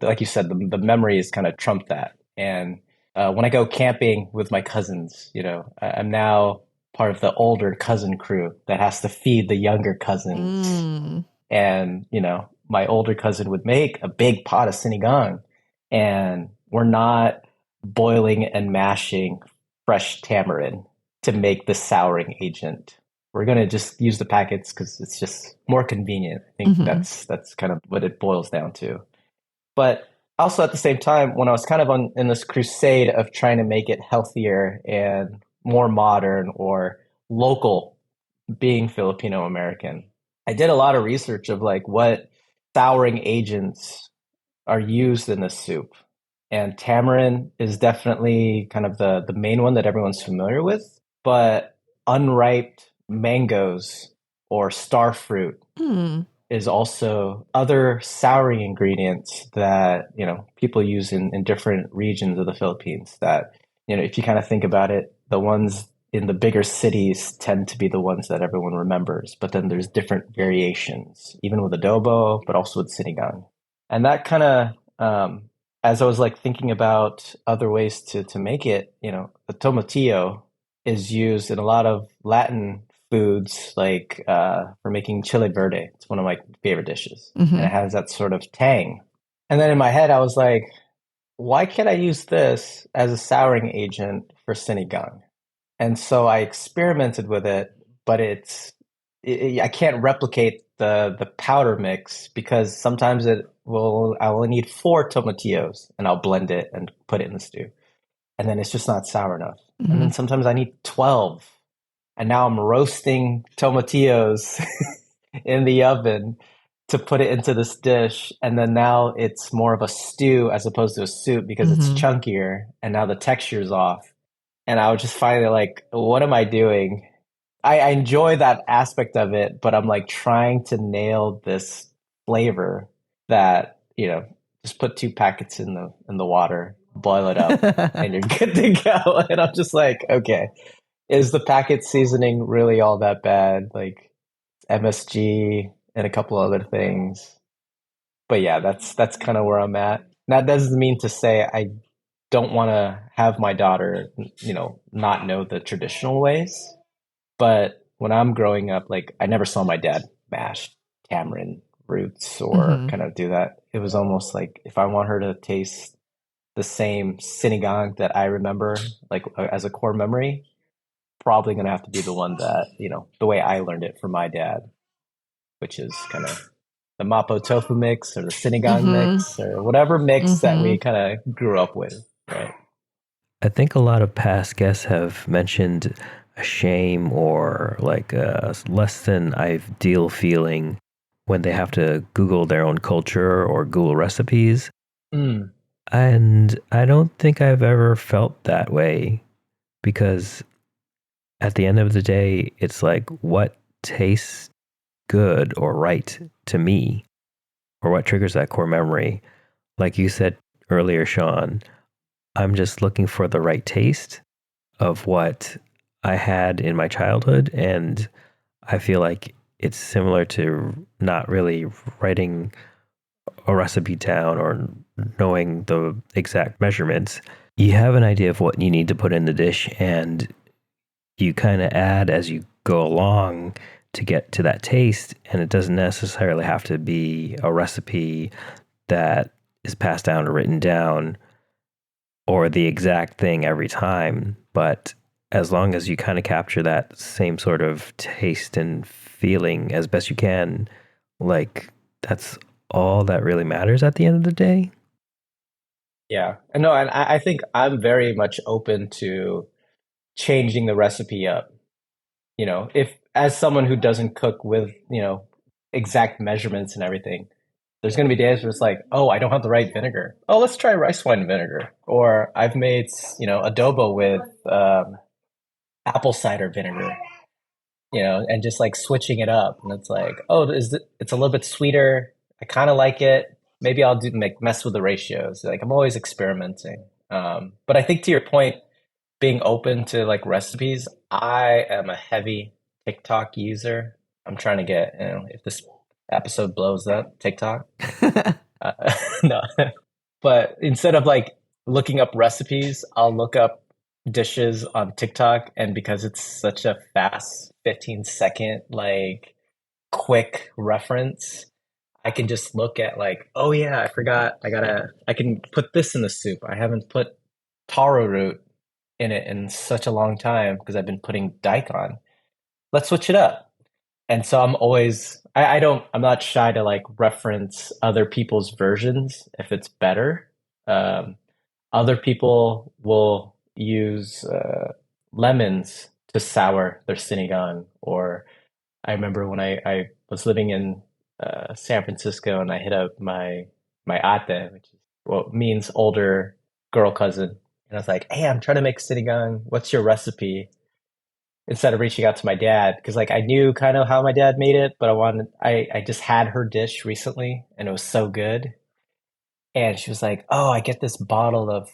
Speaker 3: like you said, the memory is kind of trumped that. And when I go camping with my cousins, you know, I'm now part of the older cousin crew that has to feed the younger cousins. And, you know, my older cousin would make a big pot of sinigang, and we're not boiling and mashing fresh tamarind to make the souring agent. We're going to just use the packets because it's just more convenient. I think that's kind of what it boils down to. But also at the same time, when I was kind of in this crusade of trying to make it healthier and more modern or local, being Filipino American, I did a lot of research of like what souring agents are used in this soup. And tamarind is definitely kind of the main one that everyone's familiar with, but unripe mangoes or star fruit is also other souring ingredients that, you know, people use in different regions of the Philippines that, you know, if you kind of think about it, the ones in the bigger cities tend to be the ones that everyone remembers, but then there's different variations, even with adobo, but also with sinigang. And that kind of, as I was like thinking about other ways to make it, you know, the tomatillo is used in a lot of Latin foods, like for making chile verde. It's one of my favorite dishes, and it has that sort of tang. And then in my head, I was like, why can't I use this as a souring agent for sinigang? And so I experimented with it, but I can't replicate the powder mix because sometimes I only need 4 tomatillos and I'll blend it and put it in the stew. And then it's just not sour enough. And then sometimes I need 12. And now I'm roasting tomatillos in the oven to put it into this dish. And then now it's more of a stew as opposed to a soup because it's chunkier and now the texture's off. And I was just finally like, what am I doing? I enjoy that aspect of it, but I'm like trying to nail this flavor that, you know, just put 2 packets in the water, boil it up, and you're good to go. And I'm just like, okay, is the packet seasoning really all that bad? Like MSG and a couple other things. But yeah, that's kind of where I'm at. That doesn't mean to say I don't want to have my daughter, you know, not know the traditional ways. But when I'm growing up, like I never saw my dad mash tamarind roots or kind of do that. It was almost like if I want her to taste the same sinigang that I remember, like as a core memory, probably going to have to be the one that, you know, the way I learned it from my dad, which is kind of the mapo tofu mix or the sinigang mix or whatever mix that we kind of grew up with, right?
Speaker 2: I think a lot of past guests have mentioned a shame or like a less than ideal feeling when they have to Google their own culture or Google recipes. And I don't think I've ever felt that way because at the end of the day, it's like what tastes good or right to me or what triggers that core memory. Like you said earlier, Shaun, I'm just looking for the right taste of what I had in my childhood. And I feel like it's similar to not really writing a recipe down or knowing the exact measurements. You have an idea of what you need to put in the dish, and you kind of add as you go along to get to that taste. And it doesn't necessarily have to be a recipe that is passed down or written down or the exact thing every time. But as long as you kind of capture that same sort of taste and feeling as best you can, like that's all that really matters at the end of the day.
Speaker 3: Yeah. And no, and I think I'm very much open to changing the recipe up. If as someone who doesn't cook with, exact measurements and everything, there's going to be days where it's like, oh, I don't have the right vinegar. Oh, let's try rice wine vinegar. Or I've made, adobo with apple cider vinegar, and just like switching it up. And it's like, oh, it's a little bit sweeter. I kind of like it. Maybe I'll mess with the ratios. Like I'm always experimenting. But I think to your point, being open to like recipes, I am a heavy TikTok user. I'm trying to get, if this episode blows up, TikTok. No, but instead of like looking up recipes, I'll look up dishes on TikTok. And because it's such a fast 15-second, like quick reference, I can just look at like, oh yeah, I forgot. I can put this in the soup. I haven't put taro root in it in such a long time because I've been putting daikon. Let's switch it up. And so I'm not shy to like reference other people's versions if it's better. Other people will use lemons to sour their sinigang. Or I remember when I was living in San Francisco and I hit up my ate, which is what means older girl cousin. And I was like, hey, I'm trying to make sinigang. What's your recipe? Instead of reaching out to my dad, because like I knew kind of how my dad made it, but I just had her dish recently and it was so good. And she was like, oh, I get this bottle of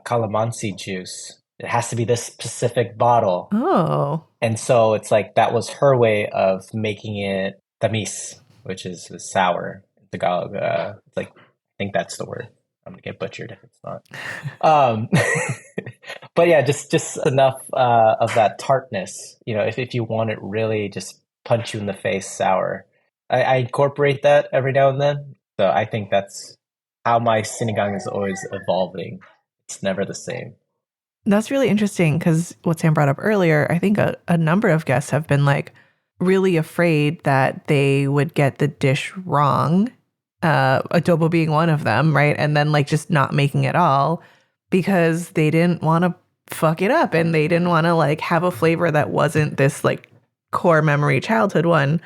Speaker 3: calamansi juice. It has to be this specific bottle.
Speaker 1: Oh.
Speaker 3: And so it's like that was her way of making it tamis, which is sour in Tagalog. It's like, I think that's the word. I'm gonna get butchered if it's not. But yeah, just enough of that tartness. If you want it really just punch you in the face sour, I incorporate that every now and then. So I think that's how my sinigang is always evolving. It's never the same.
Speaker 1: That's really interesting because what Sam brought up earlier, I think a number of guests have been like really afraid that they would get the dish wrong. Adobo being one of them, right? And then like just not making it all because they didn't want to fuck it up and they didn't want to like have a flavor that wasn't this like core memory childhood one.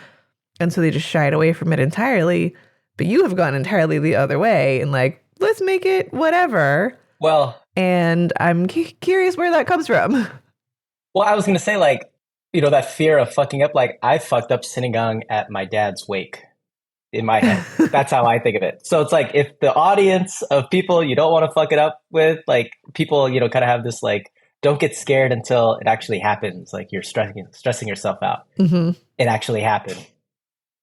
Speaker 1: And so they just shied away from it entirely. But you have gone entirely the other way and like, let's make it whatever.
Speaker 3: Well,
Speaker 1: and I'm curious where that comes from.
Speaker 3: Well, I was going to say like, that fear of fucking up, like I fucked up sinigang at my dad's wake. In my head. That's how I think of it. So it's like if the audience of people you don't want to fuck it up with, like people, kind of have this like, don't get scared until it actually happens. Like you're stressing yourself out.
Speaker 1: Mm-hmm.
Speaker 3: It actually happened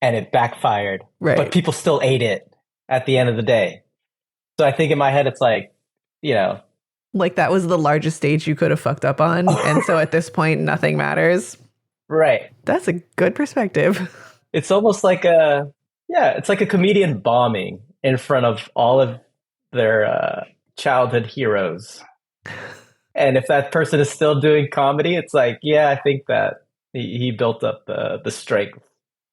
Speaker 3: and it backfired,
Speaker 1: right.
Speaker 3: But people still ate it at the end of the day. So I think in my head, it's like,
Speaker 1: like that was the largest stage you could have fucked up on. And so at this point, nothing matters.
Speaker 3: Right.
Speaker 1: That's a good perspective.
Speaker 3: It's almost like it's like a comedian bombing in front of all of their childhood heroes. And if that person is still doing comedy, it's like, yeah, I think that he built up the strength.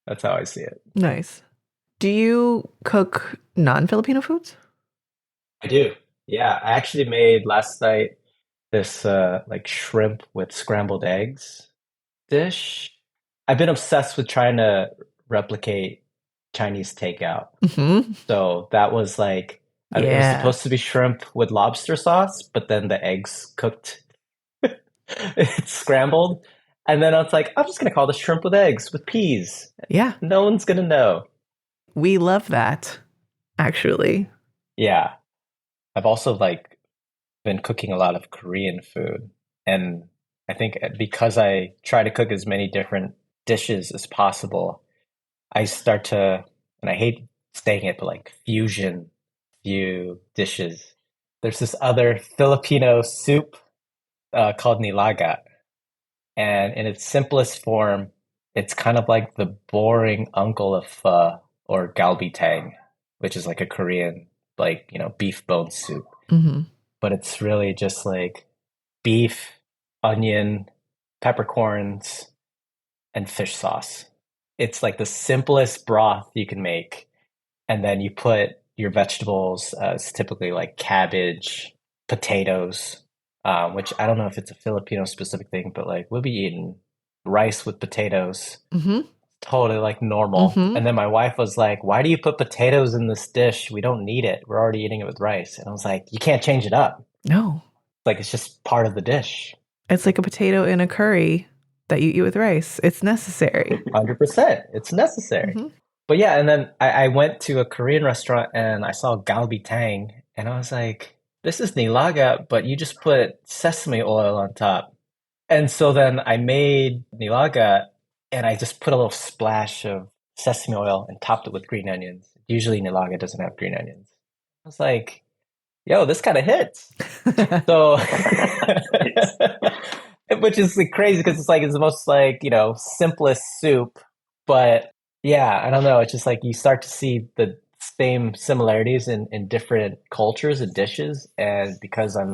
Speaker 3: That's how I see it.
Speaker 1: Nice. Do you cook non-Filipino foods?
Speaker 3: I do. Yeah, I actually made last night this like shrimp with scrambled eggs dish. I've been obsessed with trying to replicate Chinese takeout.
Speaker 1: Mm-hmm.
Speaker 3: So that was like, it was supposed to be shrimp with lobster sauce, but then the eggs cooked, it's scrambled. And then I was like, I'm just going to call this shrimp with eggs with peas.
Speaker 1: Yeah.
Speaker 3: No one's going to know.
Speaker 1: We love that, actually.
Speaker 3: Yeah. I've also like been cooking a lot of Korean food. And I think because I try to cook as many different dishes as possible, I start to, and I hate saying it, but like fusion few dishes. There's this other Filipino soup called nilaga. And in its simplest form, it's kind of like the boring uncle of pho or galbitang, which is like a Korean, like, beef bone soup.
Speaker 1: Mm-hmm.
Speaker 3: But it's really just like beef, onion, peppercorns, and fish sauce. It's like the simplest broth you can make. And then you put your vegetables, it's typically like cabbage, potatoes, which I don't know if it's a Filipino specific thing, but like we'll be eating rice with potatoes,
Speaker 1: Mm-hmm.
Speaker 3: totally like normal.
Speaker 1: Mm-hmm.
Speaker 3: And then my wife was like, "Why do you put potatoes in this dish? We don't need it. We're already eating it with rice." And I was like, "You can't change it up.
Speaker 1: No.
Speaker 3: Like it's just part of the dish."
Speaker 1: It's like a potato in a curry that you eat with rice. It's necessary.
Speaker 3: 100%. It's necessary.
Speaker 1: Mm-hmm.
Speaker 3: But yeah, and then I went to a Korean restaurant and I saw galbitang, and I was like, this is nilaga, but you just put sesame oil on top. And so then I made nilaga and I just put a little splash of sesame oil and topped it with green onions. Usually nilaga doesn't have green onions. I was like, yo, this kind of hits. So, which is like crazy because it's the most like, simplest soup. But yeah, I don't know. It's just like you start to see the same similarities in different cultures and dishes. And because I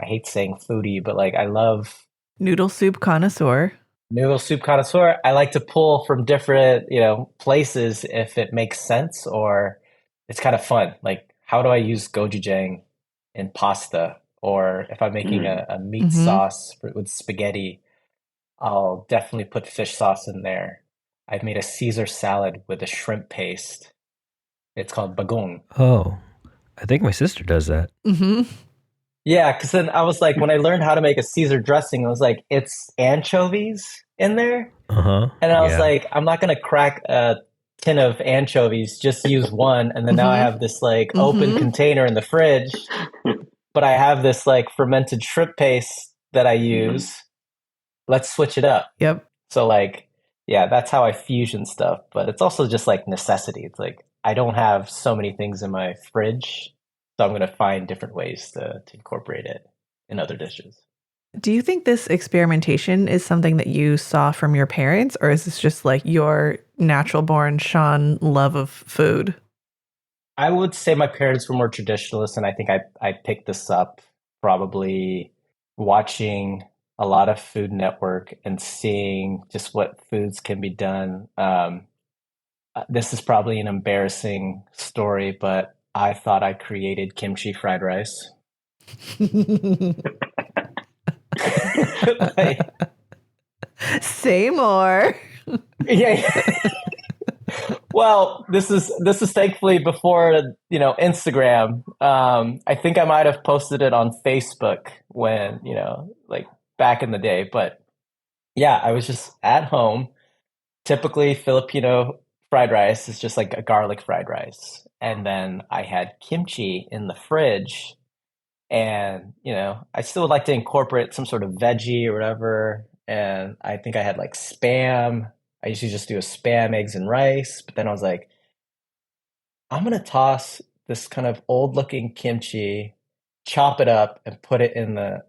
Speaker 3: hate saying foodie, but like I love
Speaker 1: Noodle soup connoisseur.
Speaker 3: noodle soup connoisseur. I like to pull from different, places if it makes sense or it's kind of fun. Like, how do I use gochujang in pasta? Or if I'm making a meat
Speaker 1: Mm-hmm.
Speaker 3: sauce with spaghetti, I'll definitely put fish sauce in there. I've made a Caesar salad with a shrimp paste. It's called bagoong.
Speaker 2: Oh, I think my sister does that.
Speaker 1: Mm-hmm.
Speaker 3: Yeah, because then I was like, when I learned how to make a Caesar dressing, I was like, it's anchovies in there.
Speaker 2: Uh-huh.
Speaker 3: And I was
Speaker 2: Yeah.
Speaker 3: like, I'm not going to crack a tin of anchovies, just use one. And then now I
Speaker 1: Mhm.
Speaker 3: have this like open
Speaker 1: Mhm.
Speaker 3: container in the fridge, but I have this like fermented shrimp paste that I use. Let's switch it up.
Speaker 1: Yep.
Speaker 3: So like, yeah, that's how I fusion stuff. But it's also just like necessity. It's like I don't have so many things in my fridge, so I'm going to find different ways to incorporate it in other dishes.
Speaker 1: Do you think this experimentation is something that you saw from your parents, or is this just like your natural born Shaun love of food?
Speaker 3: I would say my parents were more traditionalist, and I think I picked this up probably watching a lot of Food Network and seeing just what foods can be done. This is probably an embarrassing story, but I thought I created kimchi fried rice. Like,
Speaker 1: Say more.
Speaker 3: yeah. Well, this is thankfully before Instagram. I think I might have posted it on Facebook when like back in the day. But yeah, I was just at home. Typically, Filipino fried rice is just like a garlic fried rice, and then I had kimchi in the fridge, and I still would like to incorporate some sort of veggie or whatever. And I think I had like spam. I usually just do a spam, eggs, and rice. But then I was like, I'm gonna toss this kind of old looking kimchi, chop it up, and put it in the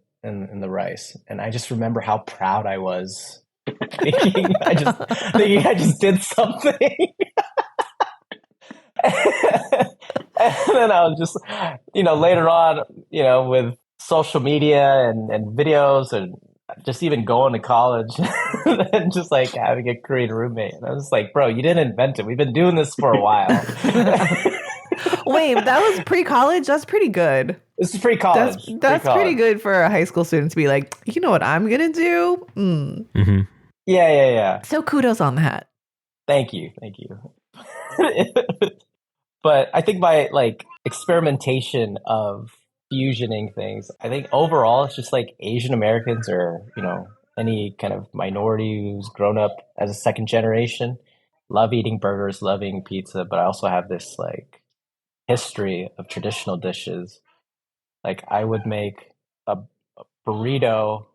Speaker 3: rice. And I just remember how proud I was, thinking I just did something. And then I was just, later on, with social media and videos and just even going to college and just like having a Korean roommate. And I was like, bro, you didn't invent it. We've been doing this for a while.
Speaker 1: Wait, that was pre-college? That's pretty good.
Speaker 3: This is pre-college.
Speaker 1: That's pretty good for a high school student to be like, you know what I'm gonna do?
Speaker 2: Mm-hmm.
Speaker 3: Yeah.
Speaker 1: So kudos on that.
Speaker 3: Thank you. But I think by like experimentation of fusioning things, I think overall it's just like Asian Americans or, any kind of minority who's grown up as a second generation, love eating burgers, love eating pizza, but I also have this like history of traditional dishes. Like I would make a burrito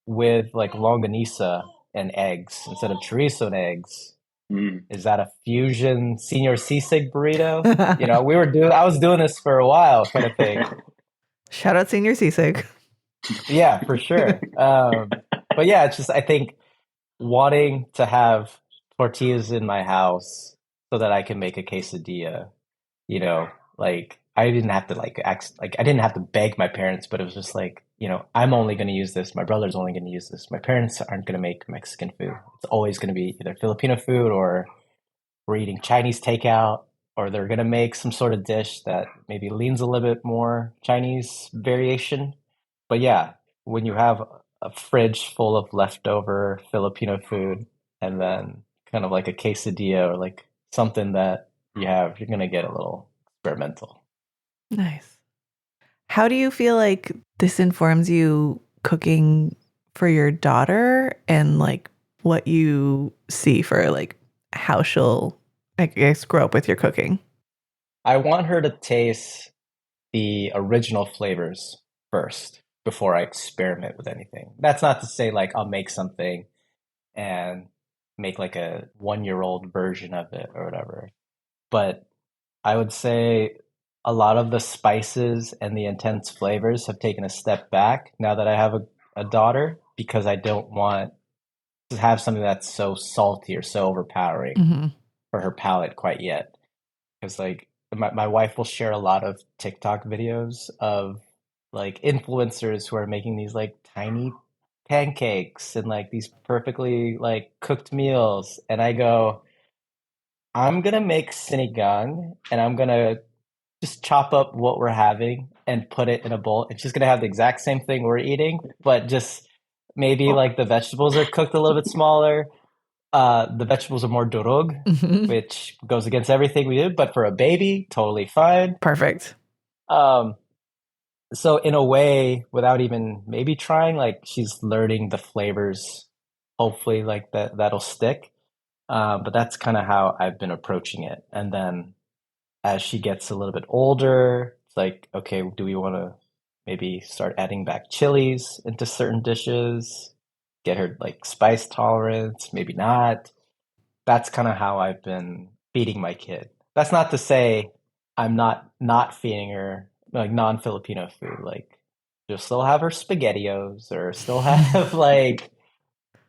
Speaker 3: with like longanisa and eggs instead of chorizo and eggs.
Speaker 4: Mm.
Speaker 3: Is that a fusion senior seasick burrito? You know, I was doing this for a while kind of thing.
Speaker 1: Shout out Senior Seasick.
Speaker 3: Yeah, for sure. But yeah, it's just, I think wanting to have tortillas in my house so that I can make a quesadilla, you know, like I didn't have to like act, like I didn't have to beg my parents, but it was just like, you know, I'm only going to use this. My brother's only going to use this. My parents aren't going to make Mexican food. It's always going to be either Filipino food or we're eating Chinese takeout, or they're going to make some sort of dish that maybe leans a little bit more Chinese variation. But yeah, when you have a fridge full of leftover Filipino food and then kind of like a quesadilla or like something that you're going to get a little experimental.
Speaker 1: Nice. How do you feel like this informs you cooking for your daughter and like what you see for like how she'll, I guess, grow up with your cooking?
Speaker 3: I want her to taste the original flavors first before I experiment with anything. That's not to say like I'll make something and make like a 1-year-old version of it or whatever. But I would say a lot of the spices and the intense flavors have taken a step back now that I have a daughter because I don't want to have something that's so salty or so overpowering
Speaker 1: Mm-hmm.
Speaker 3: for her palate quite yet. Because like my wife will share a lot of TikTok videos of like influencers who are making these like tiny pancakes and like these perfectly like cooked meals. And I go, I'm gonna make sinigang and I'm gonna just chop up what we're having and put it in a bowl. And she's gonna have the exact same thing we're eating, but just maybe like the vegetables are cooked a little bit smaller. The vegetables are more durog,
Speaker 1: Mm-hmm.
Speaker 3: which goes against everything we do, but for a baby, totally fine.
Speaker 1: Perfect.
Speaker 3: Um, so in a way, without even maybe trying, like she's learning the flavors. Hopefully, like that'll stick. But that's kind of how I've been approaching it. And then as she gets a little bit older, it's like, okay, do we want to maybe start adding back chilies into certain dishes? Get her like spice tolerance, maybe not. That's kind of how I've been feeding my kid. That's not to say I'm not feeding her like non-Filipino food. Like she'll still have her SpaghettiOs or still have like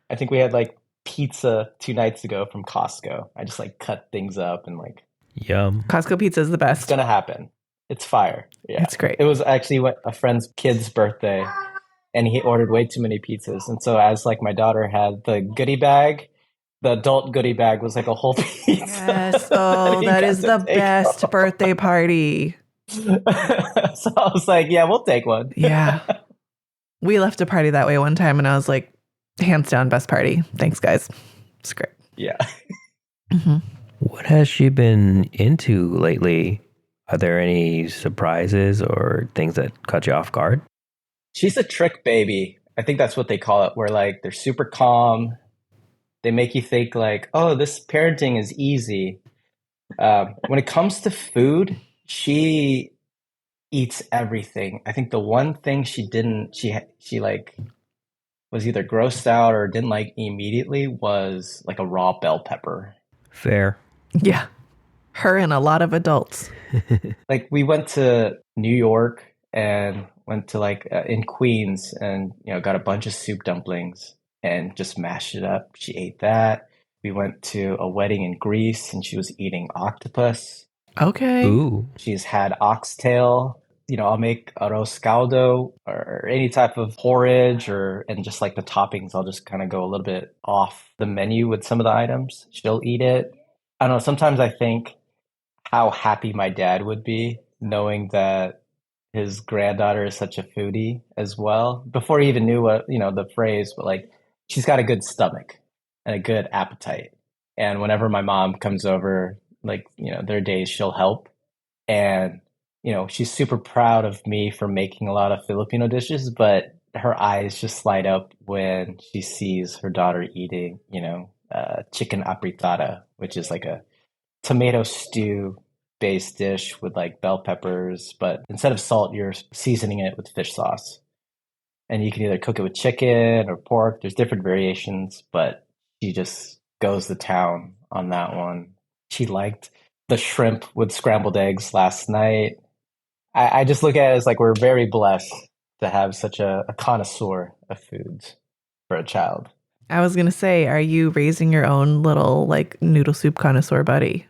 Speaker 3: I think we had like pizza 2 nights ago from Costco. I just like cut things up and like
Speaker 2: Yum.
Speaker 1: Costco pizza is the
Speaker 3: it's
Speaker 1: best.
Speaker 3: gonna happen. It's fire. Yeah.
Speaker 1: It's great.
Speaker 3: It was actually a friend's kid's birthday and he ordered way too many pizzas. And so as like my daughter had the goodie bag, the adult goodie bag was like a whole pizza.
Speaker 1: Yes. Oh,
Speaker 3: he
Speaker 1: that
Speaker 3: got
Speaker 1: is
Speaker 3: to
Speaker 1: the
Speaker 3: take
Speaker 1: best
Speaker 3: home.
Speaker 1: birthday party.
Speaker 3: So I was like, yeah, we'll take one.
Speaker 1: Yeah. We left a party that way one time and I was like, hands down, best party. Thanks, guys. It's great.
Speaker 3: Yeah.
Speaker 1: Mm-hmm.
Speaker 2: What has she been into lately? Are there any surprises or things that caught you off guard?
Speaker 3: She's a trick baby. I think that's what they call it, where like they're super calm. They make you think like, oh, this parenting is easy. When it comes to food, she eats everything. I think the one thing she like was either grossed out or didn't like immediately was like a raw bell pepper.
Speaker 2: Fair.
Speaker 1: Yeah. Her and a lot of adults.
Speaker 3: Like we went to New York and went to like in Queens and got a bunch of soup dumplings and just mashed it up. She ate that. We went to a wedding in Greece and she was eating octopus.
Speaker 1: Okay.
Speaker 2: Ooh.
Speaker 3: She's had oxtail. I'll make arroz caldo or any type of porridge and just like the toppings, I'll just kind of go a little bit off the menu with some of the items. She'll eat it. I don't know. Sometimes I think how happy my dad would be knowing that his granddaughter is such a foodie as well. Before he even knew what, the phrase, but like she's got a good stomach and a good appetite. And whenever my mom comes over, like, there are days she'll help. And, she's super proud of me for making a lot of Filipino dishes, but her eyes just light up when she sees her daughter eating, chicken apritada, which is like a tomato stew based dish with like bell peppers, but instead of salt, you're seasoning it with fish sauce. And you can either cook it with chicken or pork. There's different variations, but she just goes to town on that one. She liked the shrimp with scrambled eggs last night. I just look at it as like we're very blessed to have such a connoisseur of foods for a child.
Speaker 1: I was going to say, are you raising your own little like noodle soup connoisseur buddy?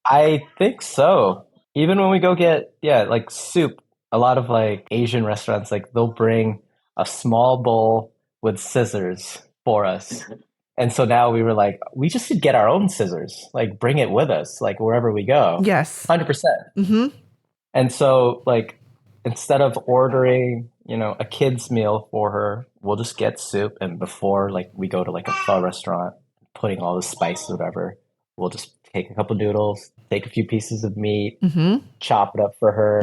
Speaker 3: I think so. Even when we go get, like soup, a lot of like Asian restaurants, like they'll bring a small bowl with scissors for us. And so now we were like, we just should get our own scissors, like bring it with us, like wherever we go.
Speaker 1: Yes.
Speaker 3: 100%.
Speaker 1: Mm-hmm.
Speaker 3: And so like, instead of ordering, a kid's meal for her, we'll just get soup. And before like we go to like a pho restaurant, putting all the spices, whatever, we'll just take a couple noodles, take a few pieces of meat, chop it up for her.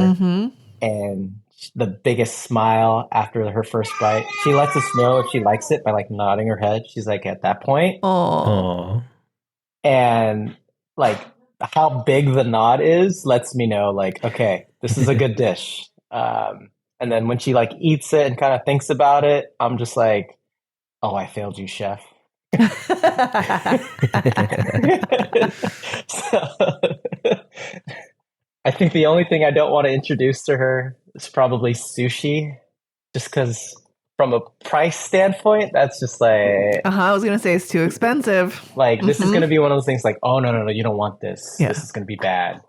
Speaker 3: And the biggest smile after her first bite. She lets us know if she likes it by like nodding her head. She's like at that point.
Speaker 1: Oh.
Speaker 3: And like how big the nod is lets me know like, okay, this is a good dish. And then when she like eats it and kind of thinks about it, I'm just like, oh, I failed you, chef. So, I think the only thing I don't want to introduce to her is probably sushi, just because from a price standpoint, that's just like...
Speaker 1: I was going to say it's too expensive.
Speaker 3: Like, this is going to be one of those things like, oh, no, you don't want this. Yeah. This is going to be bad.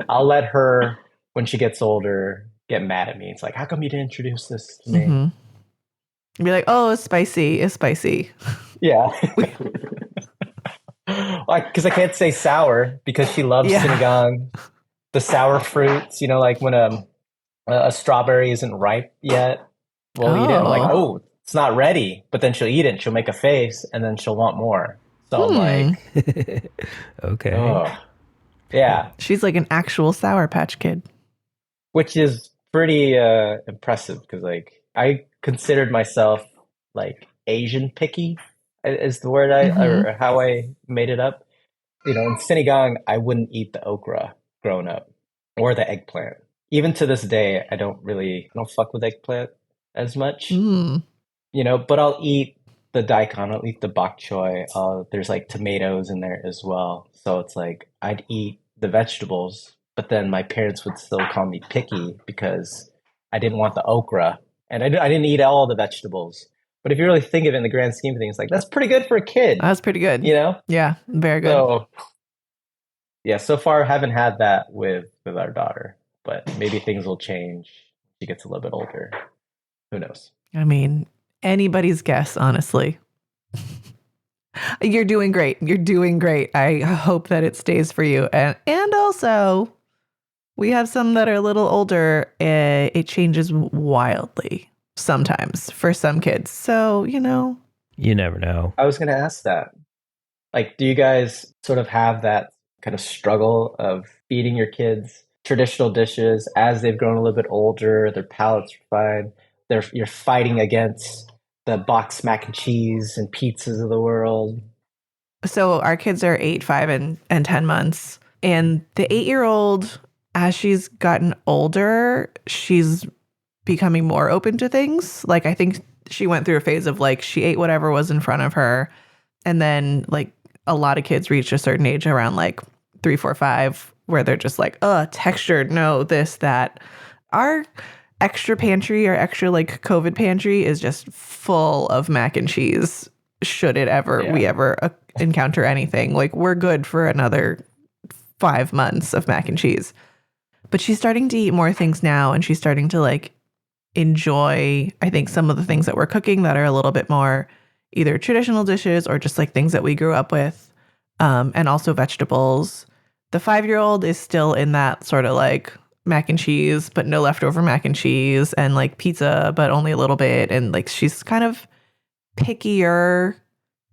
Speaker 3: I'll let her, when she gets older, get mad at me. It's like, how come you didn't introduce this to me?
Speaker 1: Be like, oh, it's spicy. It's spicy.
Speaker 3: Yeah. Because I can't say sour because she loves sinigang. The sour fruits, like when a strawberry isn't ripe yet, we'll eat it. I'm like, oh, it's not ready. But then she'll eat it and she'll make a face and then she'll want more. So I'm like,
Speaker 2: okay.
Speaker 3: Oh. Yeah.
Speaker 1: She's like an actual Sour Patch Kid.
Speaker 3: Which is pretty impressive because like I considered myself like Asian picky is the word or how I made it up. In sinigang, I wouldn't eat the okra growing up or the eggplant. Even to this day, I don't fuck with eggplant as much. But I'll eat the daikon, I'll eat the bok choy. There's like tomatoes in there as well. So it's like I'd eat the vegetables, but then my parents would still call me picky because I didn't want the okra and I didn't eat all the vegetables. But if you really think of it in the grand scheme of things, like that's pretty good for a kid.
Speaker 1: That's pretty good. Yeah, very good.
Speaker 3: So, so far I haven't had that with our daughter, but maybe things will change. She gets a little bit older. Who knows?
Speaker 1: I mean, anybody's guess, honestly. You're doing great. You're doing great. I hope that it stays for you. And also, we have some that are a little older. It changes wildly sometimes for some kids. So,
Speaker 2: You never know.
Speaker 3: I was going to ask that. Like, do you guys sort of have that kind of struggle of feeding your kids traditional dishes as they've grown a little bit older, their palates are fine, you're fighting against the box mac and cheese and pizzas of the world?
Speaker 1: So our kids are 8, 5, and 10 months. And the 8-year-old, as she's gotten older, she's becoming more open to things. Like, I think she went through a phase of like, she ate whatever was in front of her. And then like a lot of kids reach a certain age around like 3, 4, 5, where they're just like, textured, no, this, that. Our extra pantry or extra like COVID pantry is just full of mac and cheese. Should it ever, we ever encounter anything, like we're good for another 5 months of mac and cheese. But she's starting to eat more things now, and she's starting to like enjoy, I think, some of the things that we're cooking that are a little bit more either traditional dishes or just like things that we grew up with, and also vegetables. The 5-year-old is still in that sort of like mac and cheese, but no leftover mac and cheese, and like pizza, but only a little bit. And like she's kind of pickier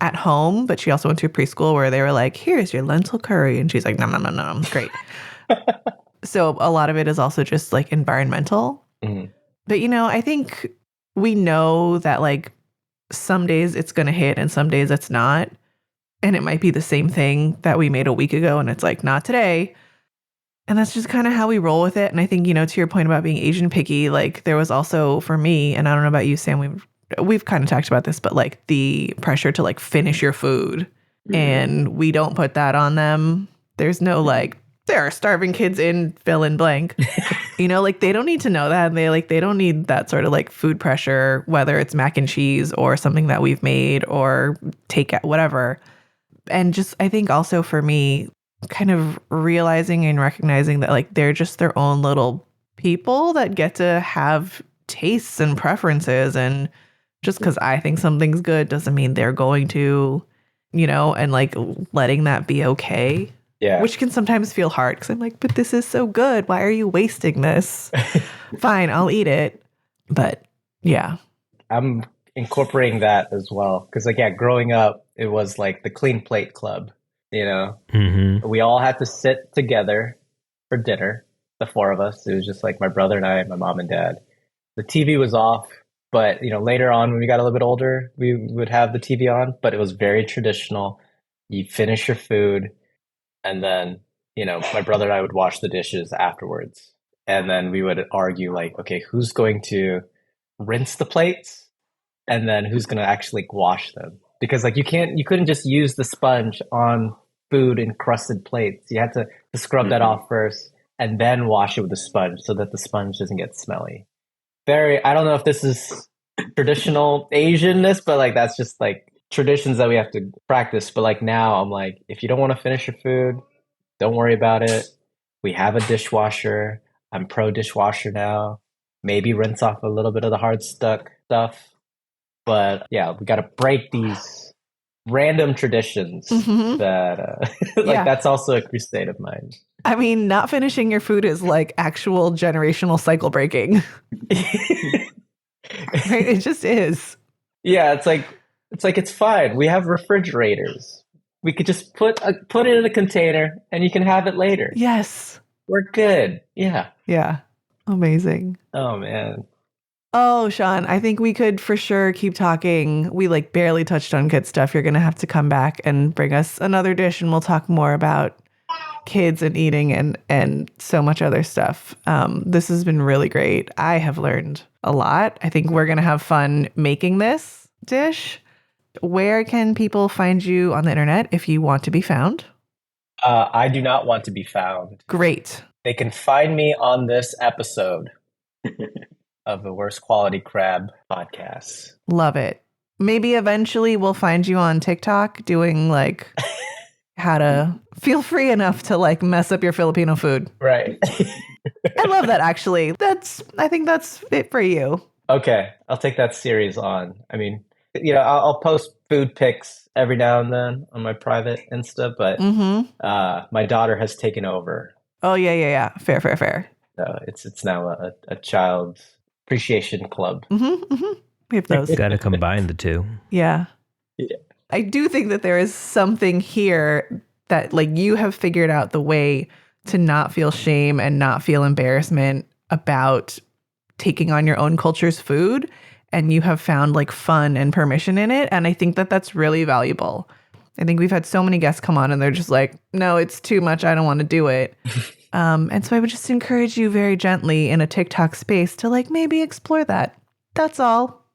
Speaker 1: at home, but she also went to a preschool where they were like, here's your lentil curry. And she's like, no, great. So a lot of it is also just like environmental. But, I think we know that like some days it's going to hit and some days it's not. And it might be the same thing that we made a week ago and it's like, not today. And that's just kind of how we roll with it. And I think, to your point about being Asian picky, like there was also for me, and I don't know about you, Sam, we've kind of talked about this, but like the pressure to like finish your food and we don't put that on them. There's no like, there are starving kids in fill in blank. Like they don't need to know that. And they don't need that sort of like food pressure, whether it's mac and cheese or something that we've made or takeout, whatever. And just, I think also for me, kind of realizing and recognizing that like they're just their own little people that get to have tastes and preferences. And just because I think something's good doesn't mean they're going to, and like letting that be okay.
Speaker 3: Yeah.
Speaker 1: Which can sometimes feel hard because I'm like, but this is so good. Why are you wasting this? Fine, I'll eat it. But yeah.
Speaker 3: I'm incorporating that as well. Because like, yeah, growing up, it was like the clean plate club,
Speaker 2: Mm-hmm.
Speaker 3: We all had to sit together for dinner, the four of us. It was just like my brother and I, my mom and dad. The TV was off, but later on when we got a little bit older, we would have the TV on, but it was very traditional. You finish your food, and then, my brother and I would wash the dishes afterwards. And then we would argue like, okay, who's going to rinse the plates? And then who's going to actually wash them? Because like you couldn't just use the sponge on food encrusted plates. You had to scrub that off first and then wash it with the sponge so that the sponge doesn't get smelly. I don't know if this is traditional Asianness, but like that's just like traditions that we have to practice. But like now I'm like, if you don't want to finish your food, don't worry about it. We have a dishwasher. I'm pro dishwasher now. Maybe rinse off a little bit of the hard stuck stuff. But yeah, we got to break these random traditions that that's also a crusade of mine.
Speaker 1: I mean, not finishing your food is like actual generational cycle breaking. Right? It just is.
Speaker 3: Yeah, it's fine. We have refrigerators. We could just put it in a container and you can have it later.
Speaker 1: Yes.
Speaker 3: We're good. Yeah.
Speaker 1: Yeah. Amazing.
Speaker 3: Oh man.
Speaker 1: Oh, Shaun, I think we could for sure keep talking. We like barely touched on kid stuff. You're going to have to come back and bring us another dish and we'll talk more about kids and eating and so much other stuff. This has been really great. I have learned a lot. I think we're going to have fun making this dish. Where can people find you on the internet if you want to be found?
Speaker 3: I do not want to be found.
Speaker 1: Great.
Speaker 3: They can find me on this episode of the Worst Quality Crab podcast.
Speaker 1: Love it. Maybe eventually we'll find you on TikTok doing like how to feel free enough to like mess up your Filipino food.
Speaker 3: Right.
Speaker 1: I love that actually. I think that's it for you.
Speaker 3: Okay. I'll take that series on. I mean, I'll post food pics every now and then on my private Insta, but my daughter has taken over.
Speaker 1: Oh, yeah. Fair.
Speaker 3: So it's now a child appreciation club.
Speaker 1: We have those.
Speaker 2: Got to combine the two.
Speaker 1: Yeah. I do think that there is something here that like you have figured out the way to not feel shame and not feel embarrassment about taking on your own culture's food. And you have found like fun and permission in it. And I think that that's really valuable. I think we've had so many guests come on and they're just like, no, it's too much. I don't want to do it. And so I would just encourage you very gently in a TikTok space to like maybe explore that. That's all.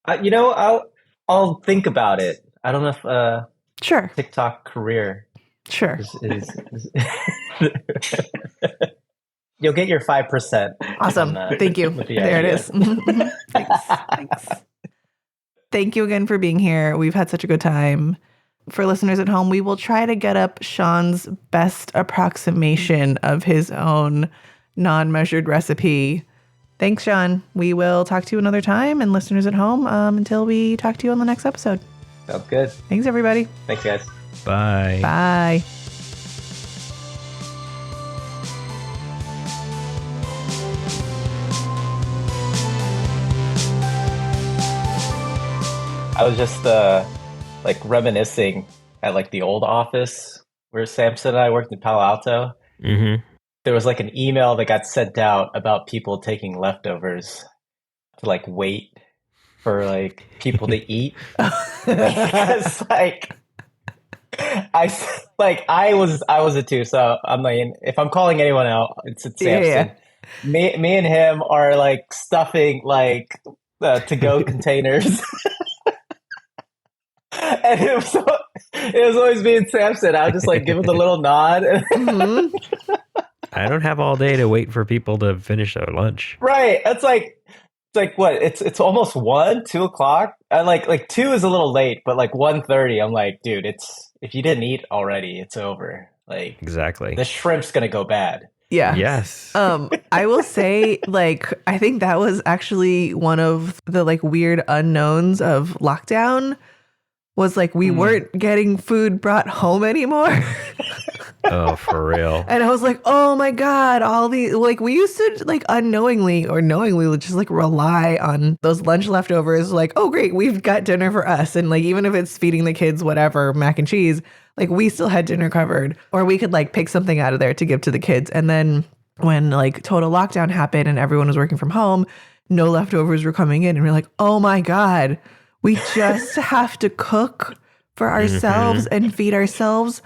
Speaker 3: I'll think about it. I don't know if
Speaker 1: sure
Speaker 3: TikTok career
Speaker 1: sure
Speaker 3: is you'll get your 5%.
Speaker 1: Awesome. Thank you. There it is. Thanks. Thank you again for being here. We've had such a good time. For listeners at home, we will try to get up Shaun's best approximation of his own non-measured recipe. Thanks, Shaun. We will talk to you another time, and listeners at home, until we talk to you on the next episode.
Speaker 3: Sounds good.
Speaker 1: Thanks, everybody.
Speaker 3: Thanks, guys.
Speaker 2: Bye.
Speaker 1: Bye.
Speaker 3: I was just like reminiscing at like the old office where Samson and I worked in Palo Alto.
Speaker 2: Mm-hmm.
Speaker 3: There was like an email that got sent out about people taking leftovers to like wait for like people to eat. Because like I was it too. So I'm like, if I'm calling anyone out, it's Samson.
Speaker 1: Yeah.
Speaker 3: Me and him are like stuffing like to-go containers. And It was always me and Samson. I would just like give him the little nod.
Speaker 1: Mhm.
Speaker 2: I don't have all day to wait for people to finish their lunch.
Speaker 3: Right. It's like what? It's almost 1, 2 o'clock. And like 2 is a little late, but like 1:30, I'm like, dude, it's if you didn't eat already, it's over. Like
Speaker 2: Exactly.
Speaker 3: the shrimp's gonna go bad.
Speaker 1: Yeah.
Speaker 2: Yes.
Speaker 1: I will say, like, I think that was actually one of the like weird unknowns of lockdown was like we weren't getting food brought home anymore.
Speaker 2: Oh, for real.
Speaker 1: And I was like, oh my God, all the like we used to like unknowingly or knowingly just like rely on those lunch leftovers, like, oh great, we've got dinner for us. And like even if it's feeding the kids whatever, mac and cheese, like we still had dinner covered. Or we could like pick something out of there to give to the kids. And then when like total lockdown happened and everyone was working from home, no leftovers were coming in. And we're like, oh my God, we just have to cook for ourselves and feed ourselves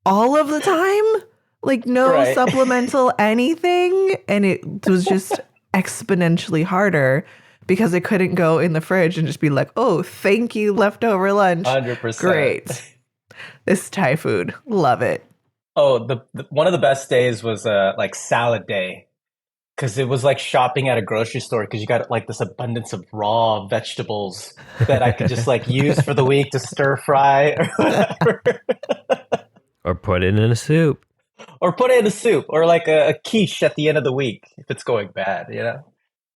Speaker 1: all of the time, like no supplemental anything. And it was just exponentially harder because it couldn't go in the fridge and just be like, oh, thank you, leftover lunch.
Speaker 3: 100%.
Speaker 1: Great. This Thai food. Love it.
Speaker 3: Oh, the one of the best days was like salad day. Because it was like shopping at a grocery store because you got like this abundance of raw vegetables that I could just like use for the week to stir fry or whatever.
Speaker 2: Or put it in a soup.
Speaker 3: Or put it in a soup or like a quiche at the end of the week if it's going bad, you know?